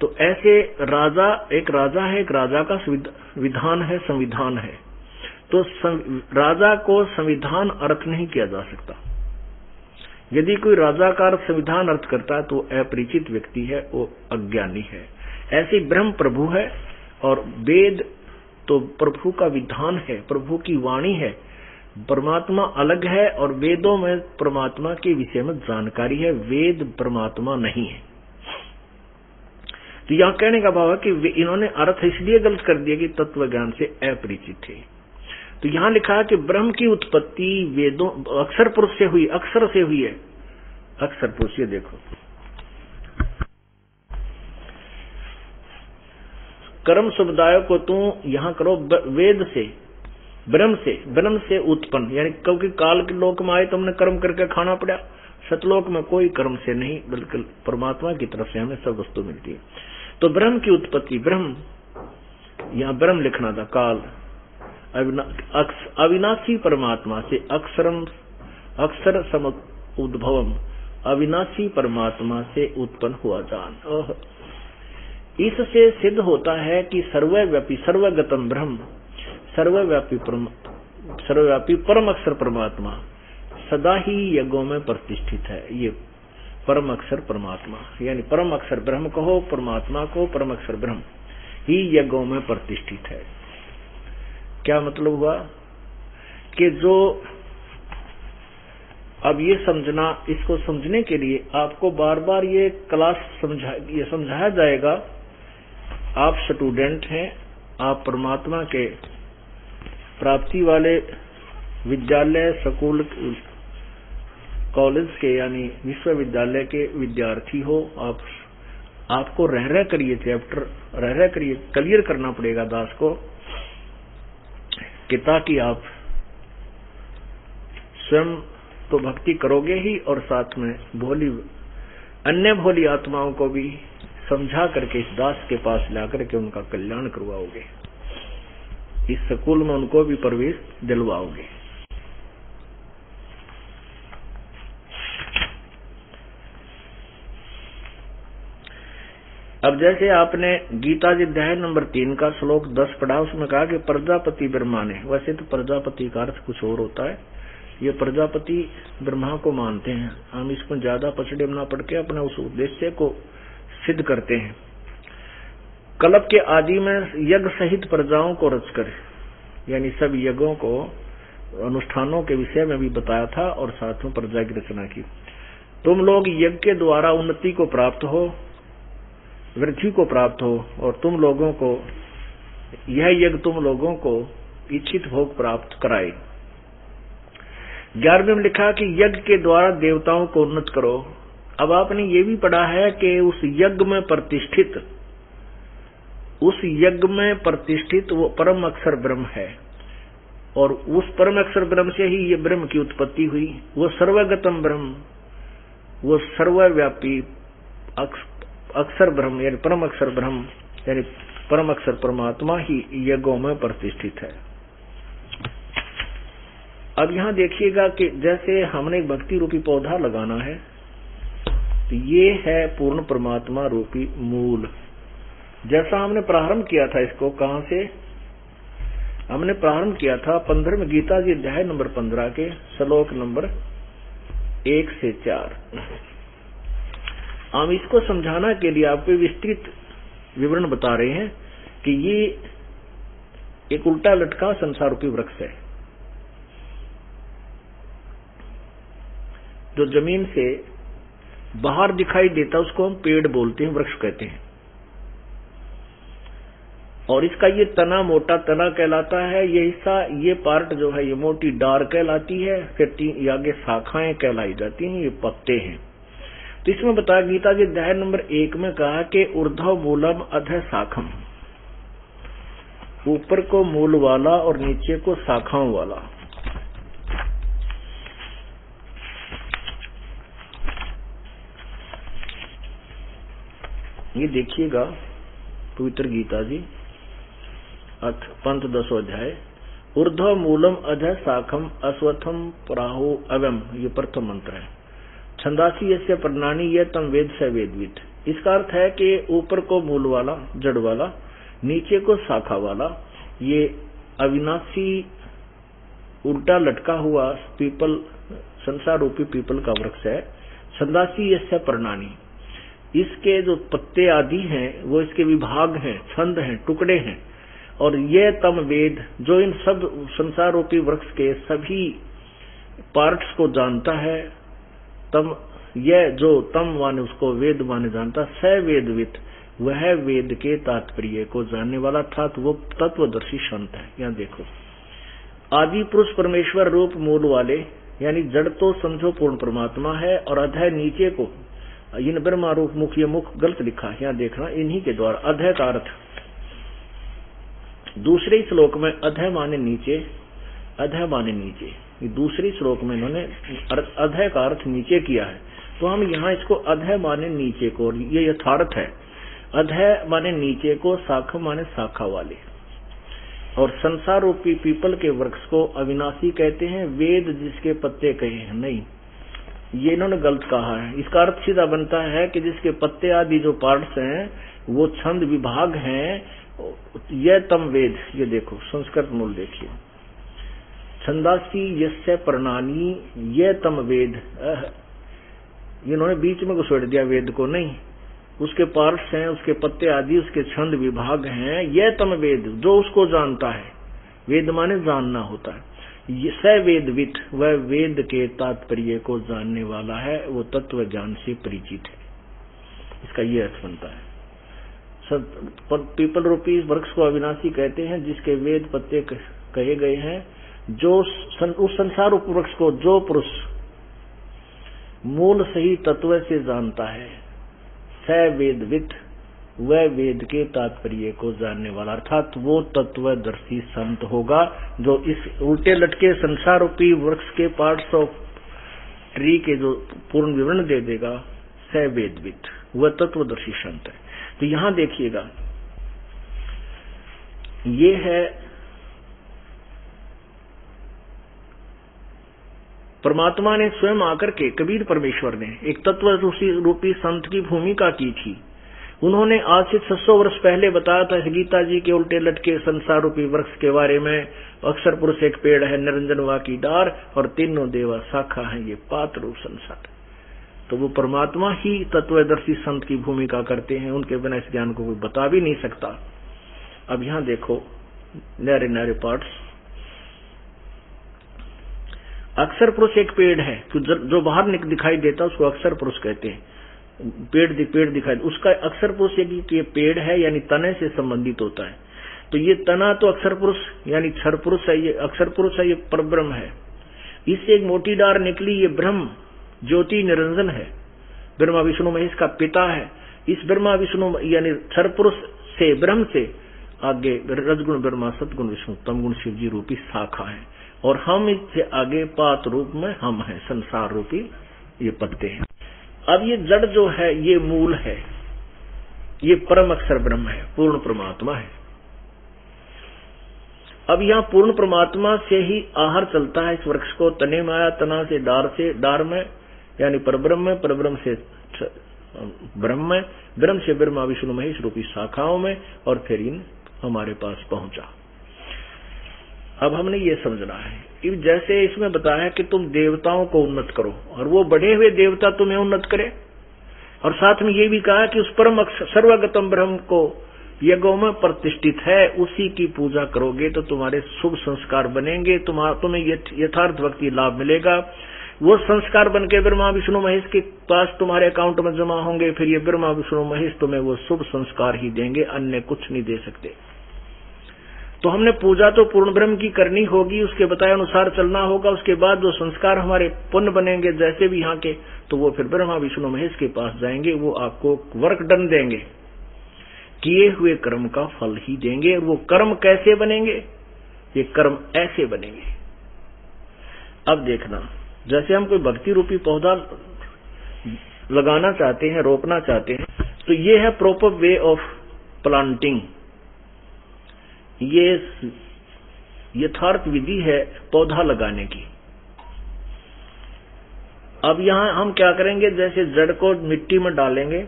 तो ऐसे राजा, एक राजा है, एक राजा का विधान है, संविधान है। तो राजा को संविधान अर्थ नहीं किया जा सकता। यदि कोई राजा का अर्थ संविधान अर्थ करता है तो अपरिचित व्यक्ति है, वो अज्ञानी है। ऐसे ब्रह्म प्रभु है और वेद तो प्रभु का विधान है, प्रभु की वाणी है। परमात्मा अलग है और वेदों में परमात्मा के विषय में जानकारी है, वेद परमात्मा नहीं है। तो यहां कहने का भाव है कि इन्होंने अर्थ इसलिए गलत कर दिया कि तत्व ज्ञान से अपरिचित थे। तो यहां लिखा है कि ब्रह्म की उत्पत्ति वेदों अक्षर पुरुष से हुई, अक्षर से हुई है, अक्षर पुरुष। ये देखो कर्म समुदाय को तू यहां करो वेद से, ब्रह्म से उत्पन्न, यानी क्योंकि काल के लोक में आए तुमने कर्म करके खाना पड़ा, सतलोक में कोई कर्म से नहीं, बल्कि परमात्मा की तरफ से हमें सब वस्तु मिलती है। तो ब्रह्म की उत्पत्ति, ब्रह्म यहां ब्रह्म लिखना था, काल अविनाशी परमात्मा से, अक्षर सम उद्भवम, अविनाशी परमात्मा से उत्पन्न हुआ जान। इससे सिद्ध होता है कि सर्वव्यापी सर्वगतम ब्रह्म, सर्वव्यापी परम अक्षर परमात्मा सदा ही यज्ञों में प्रतिष्ठित है। ये परम अक्षर परमात्मा, यानी परम अक्षर ब्रह्म कहो, परमात्मा को परम अक्षर ब्रह्म ही यज्ञों में प्रतिष्ठित है। क्या मतलब हुआ कि जो अब ये समझना, इसको समझने के लिए आपको बार बार ये क्लास समझाया जाएगा। आप स्टूडेंट हैं, आप परमात्मा के प्राप्ति वाले विद्यालय, स्कूल, कॉलेज के यानी विश्वविद्यालय के विद्यार्थी हो। आपको रह कर ये चैप्टर रह कर ये क्लियर करना पड़ेगा दास को, कि ताकि आप स्वयं तो भक्ति करोगे ही और साथ में अन्य भोली आत्माओं को भी समझा करके इस दास के पास लाकर के उनका कल्याण करवाओगे, इस स्कूल में उनको भी प्रवेश दिलवाओगे। अब जैसे आपने गीता जी अध्याय नंबर 3 का श्लोक 10 पढ़ा, उसमें कहा कि प्रजापति ब्रह्मा ने, वैसे तो प्रजापति का अर्थ कुछ और होता है, ये प्रजापति ब्रह्मा को मानते हैं, हम इसमें ज्यादा पछड़े ना पड़ के अपने उस उद्देश्य को सिद्ध करते हैं। कल्प के आदि में यज्ञ सहित प्रजाओं को रचकर, यानी सब यज्ञों को अनुष्ठानों के विषय में भी बताया था और साथ में प्रजा की रचना की। तुम लोग यज्ञ के द्वारा उन्नति को प्राप्त हो, वृद्धि को प्राप्त हो, और तुम लोगों को यह यज्ञ तुम लोगों को इच्छित भोग प्राप्त कराए। 11वें में लिखा कि यज्ञ के द्वारा देवताओं को उन्नत करो। अब आपने ये भी पढ़ा है कि उस यज्ञ में प्रतिष्ठित वो परम अक्षर ब्रह्म है, और उस परम अक्षर ब्रह्म से ही ये ब्रह्म की उत्पत्ति हुई। वो सर्वगतम ब्रह्म, वो सर्वव्यापी अक्षर ब्रह्म यानी परम अक्षर ब्रह्म यानी परम अक्षर परमात्मा ही यज्ञों में प्रतिष्ठित है। अब यहां देखिएगा कि जैसे हमने एक भक्ति रूपी पौधा लगाना है, तो ये है पूर्ण परमात्मा रूपी मूल। जैसा हमने प्रारंभ किया था, इसको कहां से हमने प्रारंभ किया था? 15वें गीता जी अध्याय नंबर 15 के श्लोक नंबर 1 से 4। हम इसको समझाना के लिए आपको विस्तृत विवरण बता रहे हैं कि ये एक उल्टा लटका संसार रूपी वृक्ष है, जो जमीन से बाहर दिखाई देता, उसको हम पेड़ बोलते हैं, वृक्ष कहते हैं। और इसका ये तना मोटा तना कहलाता है, ये हिस्सा, ये पार्ट जो है ये मोटी डार कहलाती है, फिर आगे शाखाएं कहलाई जाती हैं, ये पत्ते हैं। तो इसमें बताया गीता जी अध्याय नंबर 1 में कहा कि ऊर्ध्व मूलम अधः शाखम, ऊपर को मूल वाला और नीचे को शाखाओं वाला। ये देखिएगा पवित्र गीता जी पंथ 10 अध्याय, ऊर्ध्व मूलम अधः शाखम अश्वत्थम प्राहु अवम, ये प्रथम मंत्र है। छंदासी यस्य प्रणानी ये तम वेद से वेदविद। इसका अर्थ है कि ऊपर को मूल वाला जड़ वाला, नीचे को शाखा वाला, ये अविनाशी उल्टा लटका हुआ पीपल, संसार रूपी पीपल का वृक्ष है। छंदासी यस्य प्रणानी, इसके जो पत्ते आदि हैं वो इसके विभाग हैं, छंद हैं, टुकड़े हैं। और ये तम वेद, जो इन सब संसार रूपी वृक्ष के सभी पार्ट्स को जानता है, तम यह जो तम माने उसको वेद माने जानता, स वेदविद, वह वेद के तात्पर्य को जानने वाला था, तो वो तत्वदर्शी संत है। यहाँ देखो आदि पुरुष परमेश्वर रूप मूल वाले, यानी जड़ तो समझो पूर्ण परमात्मा है, और अधय नीचे को इन ब्रह्मा रूप मुख, ये मुख गलत लिखा है, यहाँ देखना, इन्हीं के द्वारा अधय का अर्थ दूसरे श्लोक में अधय माने नीचे, अधय माने नीचे, दूसरे श्लोक में इन्होंने अधय का अर्थ नीचे किया है, तो हम यहाँ इसको अधय माने नीचे को, ये यथार्थ है। अधय माने नीचे को, शाखा माने शाखा वाले, और संसार रूपी पीपल के वृक्ष को अविनाशी कहते हैं, वेद जिसके पत्ते कहे हैं, नहीं, ये इन्होंने गलत कहा है। इसका अर्थ सीधा बनता है कि जिसके पत्ते आदि जो पार्ट्स हैं वो छंद विभाग हैं, यह तम वेद, ये देखो संस्कृत मूल देखिए, छंदासी यस्य प्रणानी ये तम वेद, इन्होंने बीच में घुसेड़ दिया वेद को, नहीं, उसके पार्ट्स हैं, उसके पत्ते आदि, उसके छंद विभाग हैं, ये तम वेद, जो उसको जानता है, वेद माने जानना होता है, स वेदवित, वह वेद के तात्पर्य को जानने वाला है, वो तत्व ज्ञान से परिचित है, इसका ये अर्थ बनता है। पीपल रूपी वृक्ष को अविनाशी कहते हैं, जिसके वेद पत्ते कहे गए हैं, जो उस संसार रूप वृक्ष को जो पुरुष मूल सही तत्व से जानता है, स वेदवित, वह वेद के तात्पर्य को जानने वाला, अर्थात वो तत्वदर्शी संत होगा जो इस उल्टे लटके संसार रूपी वृक्ष के पार्ट्स ऑफ ट्री के जो पूर्ण विवरण दे देगा, स वेदवित, वह तत्वदर्शी संत है। तो यहां देखिएगा, ये है परमात्मा ने स्वयं आकर के, कबीर परमेश्वर ने एक तत्व रूपी संत की भूमिका की थी। उन्होंने आज से 600 वर्ष पहले बताया था गीता जी के उल्टे लटके संसार रूपी वृक्ष के बारे में, अक्षर पुरुष एक पेड़ है, निरंजन वा की डार, और तीनों देवा शाखा है, ये पात्र रूप संसार। तो वो परमात्मा ही तत्वदर्शी संत की भूमिका करते हैं, उनके बिना इस ज्ञान को कोई बता भी नहीं सकता। अब यहां देखो न्यारे न्यारे पार्ट्स, अक्षर पुरुष एक पेड़ है, जो बाहर दिखाई देता उसको अक्षर पुरुष कहते हैं, पेड़ दिखाई, उसका अक्षर पुरुष ये पेड़ है, यानी तने से संबंधित होता है। तो ये तना तो अक्षर पुरुष यानी क्षर पुरुष है, ये अक्षर पुरुष है, ये परब्रह्म है। इससे एक मोटी डार निकली, ये ब्रह्म ज्योति निरंजन है, ब्रह्मा विष्णु महेश का पिता है। इस ब्रह्मा विष्णु यानी क्षर पुरुष से, ब्रह्म से आगे रजगुण ब्रह्मा, सतगुण विष्णु, तमगुण शिव जी रूपी शाखा है, और हम इससे आगे पात रूप में हम हैं, संसार रूपी ये पत्ते हैं। अब ये जड़ जो है ये मूल है, ये परम अक्षर ब्रह्म है, पूर्ण परमात्मा है। अब यहाँ पूर्ण परमात्मा से ही आहार चलता है इस वृक्ष को, तने में आया, तना से डार में यानी परब्रह्म में, परब्रह्म से ब्रह्म में, ब्रह्म से ब्रह्मा विष्णु महेश रूपी शाखाओं में, और फिर इन हमारे पास पहुंचा। अब हमने ये समझना है, जैसे इसमें बताया कि तुम देवताओं को उन्नत करो और वो बढ़े हुए देवता तुम्हें उन्नत करे, और साथ में ये भी कहा कि उस परम सर्वगतम ब्रह्म को यज्ञों में प्रतिष्ठित है, उसी की पूजा करोगे तो तुम्हारे शुभ संस्कार बनेंगे, तुम्हें यथार्थ भक्ति लाभ मिलेगा। वो संस्कार बन के ब्रह्मा विष्णु महेश के पास तुम्हारे अकाउंट में जमा होंगे, फिर ये ब्रह्मा विष्णु महेश तुम्हें वो शुभ संस्कार ही देंगे, अन्य कुछ नहीं दे सकते। तो हमने पूजा तो पूर्ण ब्रह्म की करनी होगी, उसके बताए अनुसार चलना होगा, उसके बाद जो संस्कार हमारे पुण्य बनेंगे जैसे भी यहाँ के, तो वो फिर ब्रह्मा विष्णु महेश के पास जाएंगे, वो आपको वर्क डन देंगे, किए हुए कर्म का फल ही देंगे। वो कर्म कैसे बनेंगे? ये कर्म ऐसे बनेंगे। अब देखना, जैसे हम कोई भक्ति रूपी पौधा लगाना चाहते हैं, रोपना चाहते हैं, तो ये है प्रॉपर वे ऑफ प्लांटिंग, ये यथार्थ विधि है पौधा लगाने की। अब यहां हम क्या करेंगे, जैसे जड़ को मिट्टी में डालेंगे,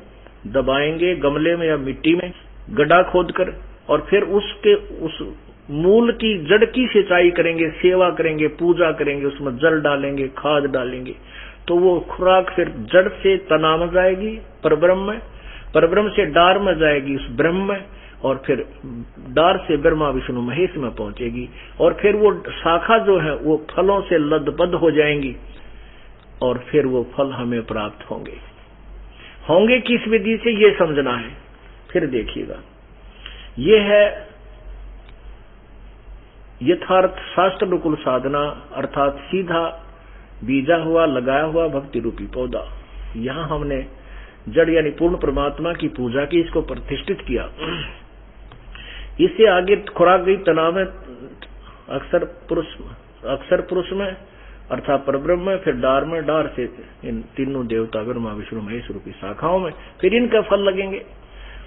दबाएंगे गमले में या मिट्टी में गड्ढा खोदकर, और फिर उस मूल की जड़ की सिंचाई करेंगे, सेवा करेंगे, पूजा करेंगे, उसमें जल डालेंगे, खाद डालेंगे, तो वो खुराक फिर जड़ से तना में जाएगी परब्रह्म में, परब्रह्म से डार में जाएगी उस ब्रह्म में, और फिर डार से ब्रह्मा विष्णु महेश में पहुंचेगी, और फिर वो शाखा जो है वो फलों से लदबद हो जाएंगी, और फिर वो फल हमें प्राप्त होंगे किस विधि से, ये समझना है। फिर देखिएगा, ये है यथार्थ शास्त्र अनुकूल साधना अर्थात सीधा बीजा हुआ लगाया हुआ भक्ति रूपी पौधा। यहाँ हमने जड़ यानी पूर्ण परमात्मा की पूजा की, इसको प्रतिष्ठित किया। इससे आगे खुराक गई तनाव में अक्षर पुरुष में अर्थात परब्रह्म में, फिर डार में, डार से इन तीनों देवता ब्रह्मा विष्णु महेश रूपी शाखाओं में, फिर इनका फल लगेंगे।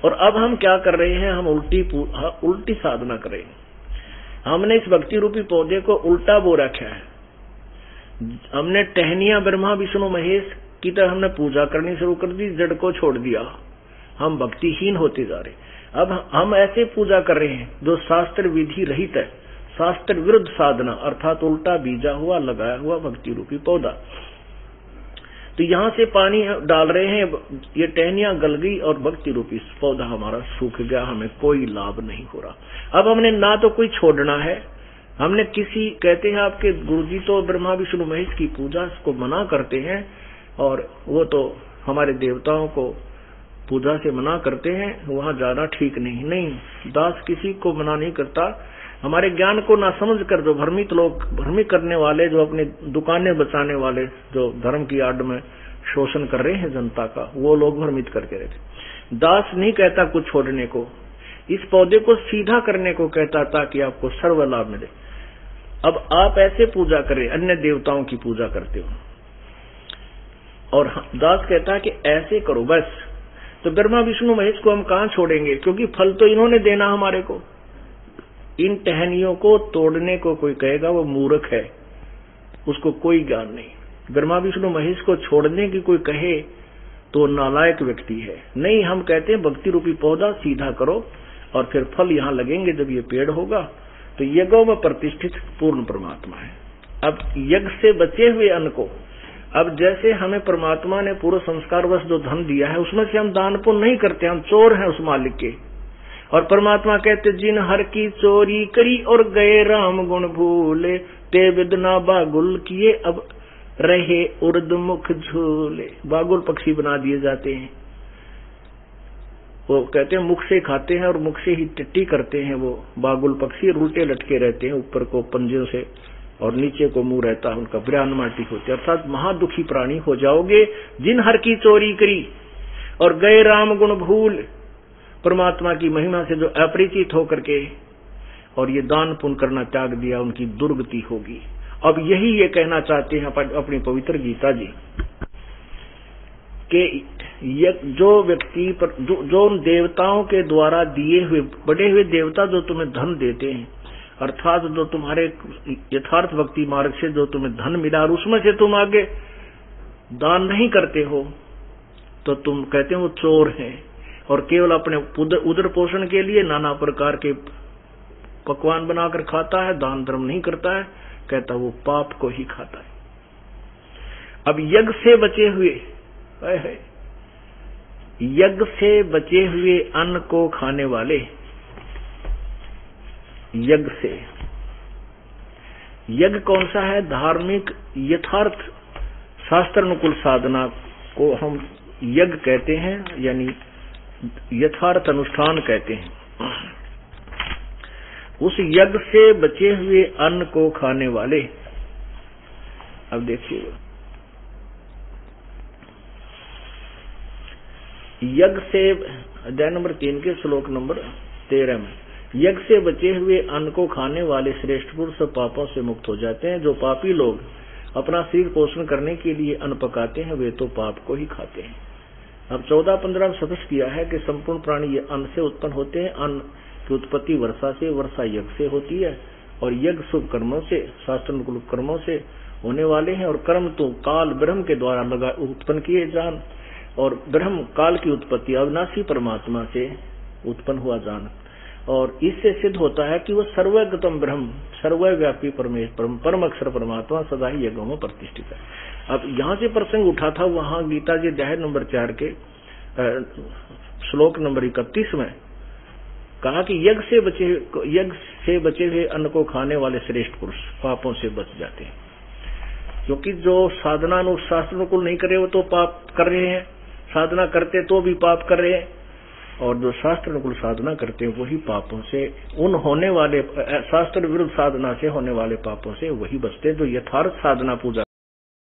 और अब हम क्या कर रहे हैं, हम उल्टी साधना कर रहे हैं। हमने इस भक्ति रूपी पौधे को उल्टा बो रखा है। हमने टहनियां ब्रह्मा विष्णु महेश की तरह हमने पूजा करनी शुरू कर दी, जड़ को छोड़ दिया, हम भक्तिहीन होते जा रहे। अब हम ऐसे पूजा कर रहे हैं जो शास्त्र विधि रहित है, शास्त्र विरुद्ध साधना अर्थात उल्टा बीजा हुआ लगाया हुआ भक्ति रूपी पौधा। तो यहां से पानी डाल रहे हैं, ये टहनियां गल गई और भक्ति रूपी पौधा हमारा सूख गया, हमें कोई लाभ नहीं हो रहा। अब हमने ना तो कोई छोड़ना है, हमने किसी कहते हैं आपके गुरुजी तो ब्रह्मा विष्णु महेश की पूजा को मना करते हैं और वो तो हमारे देवताओं को पूजा से मना करते हैं, वहां जाना ठीक नहीं। दास किसी को मना नहीं करता। हमारे ज्ञान को ना समझ कर जो भ्रमित लोग, भ्रमित करने वाले, जो अपनी दुकानें बचाने वाले, जो धर्म की आड़ में शोषण कर रहे हैं जनता का, वो लोग भ्रमित करके रहते। दास नहीं कहता कुछ छोड़ने को, इस पौधे को सीधा करने को कहता ताकि आपको सर्व लाभ मिले। अब आप ऐसे पूजा करें, अन्य देवताओं की पूजा करते हो, और दास कहता है कि ऐसे करो बस। तो ब्रह्मा विष्णु महेश को हम कहां छोड़ेंगे, क्योंकि फल तो इन्होंने देना हमारे को। इन टहनियों को तोड़ने को कोई कहेगा वो मूर्ख है, उसको कोई ज्ञान नहीं। ब्रह्मा विष्णु महेश को छोड़ने की कोई कहे तो नालायक व्यक्ति है। नहीं, हम कहते हैं भक्ति रूपी पौधा सीधा करो और फिर फल यहां लगेंगे। जब ये पेड़ होगा तो यज्ञों में प्रतिष्ठित पूर्ण परमात्मा है। अब यज्ञ से बचे हुए अन्न को, अब जैसे हमें परमात्मा ने पूर्व संस्कारवश जो धन दिया है उसमें से हम दान पुण्य नहीं करते, हम चोर हैं उस मालिक के। और परमात्मा कहते जिन हर की चोरी करी और गए राम गुण भूले, ते विदना बागुल किए अब रहे उर्द मुख झूले। बागुल पक्षी बना दिए जाते हैं, वो कहते हैं मुख से खाते हैं और मुख से ही टिट्टी करते हैं। वो बागुल पक्षी उल्टे लटके रहते हैं, ऊपर को पंजों से और नीचे को मुंह रहता है उनका, ब्रह्म माटी होती है। अर्थात महादुखी प्राणी हो जाओगे जिन हर की चोरी करी और गए राम गुण भूल। परमात्मा की महिमा से जो अपरिचित होकर के और ये दान पुण्य करना त्याग दिया, उनकी दुर्गति होगी। अब यही ये कहना चाहते हैं अपनी पवित्र गीता जी कि जो व्यक्ति पर जो देवताओं के द्वारा दिए हुए बड़े हुए देवता जो तुम्हें धन देते हैं, अर्थात जो तुम्हारे यथार्थ भक्ति मार्ग से जो तुम्हें धन मिला और उसमें से तुम आगे दान नहीं करते हो, तो तुम कहते हो चोर हैं। और केवल अपने उदर पोषण के लिए नाना प्रकार के पकवान बनाकर खाता है, दान धर्म नहीं करता है, कहता वो पाप को ही खाता है। अब यज्ञ से बचे हुए यज्ञ से बचे हुए अन्न को खाने वाले, यज्ञ से, यज्ञ कौन सा है? धार्मिक यथार्थ शास्त्र अनुकूल साधना को हम यज्ञ कहते हैं, यानी यथार्थ अनुष्ठान कहते हैं। उस यज्ञ से बचे हुए अन्न को खाने वाले, अब देखिए यज्ञ से अध्याय नंबर 3 के श्लोक नंबर 13 में, यज्ञ से बचे हुए अन्न को खाने वाले श्रेष्ठ पुरुष सब पापों से मुक्त हो जाते हैं। जो पापी लोग अपना शरीर पोषण करने के लिए अन्न पकाते हैं वे तो पाप को ही खाते हैं। अब 14-15 में स्पष्ट किया है कि संपूर्ण प्राणी ये अन्न से उत्पन्न होते हैं। अन्न की उत्पत्ति वर्षा से, वर्षा यज्ञ से होती है और यज्ञ शुभ कर्मों से, शास्त्र अनुकूल कर्मों से होने वाले हैं। और कर्म तो काल ब्रह्म के द्वारा उत्पन्न किए जान, और ब्रह्म काल की उत्पत्ति अविनाशी परमात्मा से उत्पन्न हुआ जान। और इससे सिद्ध होता है कि वह सर्वगतम ब्रह्म, सर्वव्यापी परमेश्वर परम अक्षर परमात्मा सदा ही यज्ञों में प्रतिष्ठित है। अब यहाँ से प्रसंग उठा था, वहां गीता जी अध्याय नंबर 4 के श्लोक नंबर 31 में कहा कि यज्ञ से बचे हुए अन्न को खाने वाले श्रेष्ठ पुरुष पापों से बच जाते हैं। क्योंकि जो साधना शास्त्र अनुकूल नहीं करे वो तो पाप कर रहे हैं, साधना करते तो भी पाप कर रहे हैं। और जो शास्त्र अनुकूल साधना करते हैं वही पापों से, उन होने वाले शास्त्र विरुद्ध साधना से होने वाले पापों से वही बचते हैं जो यथार्थ साधना पूजा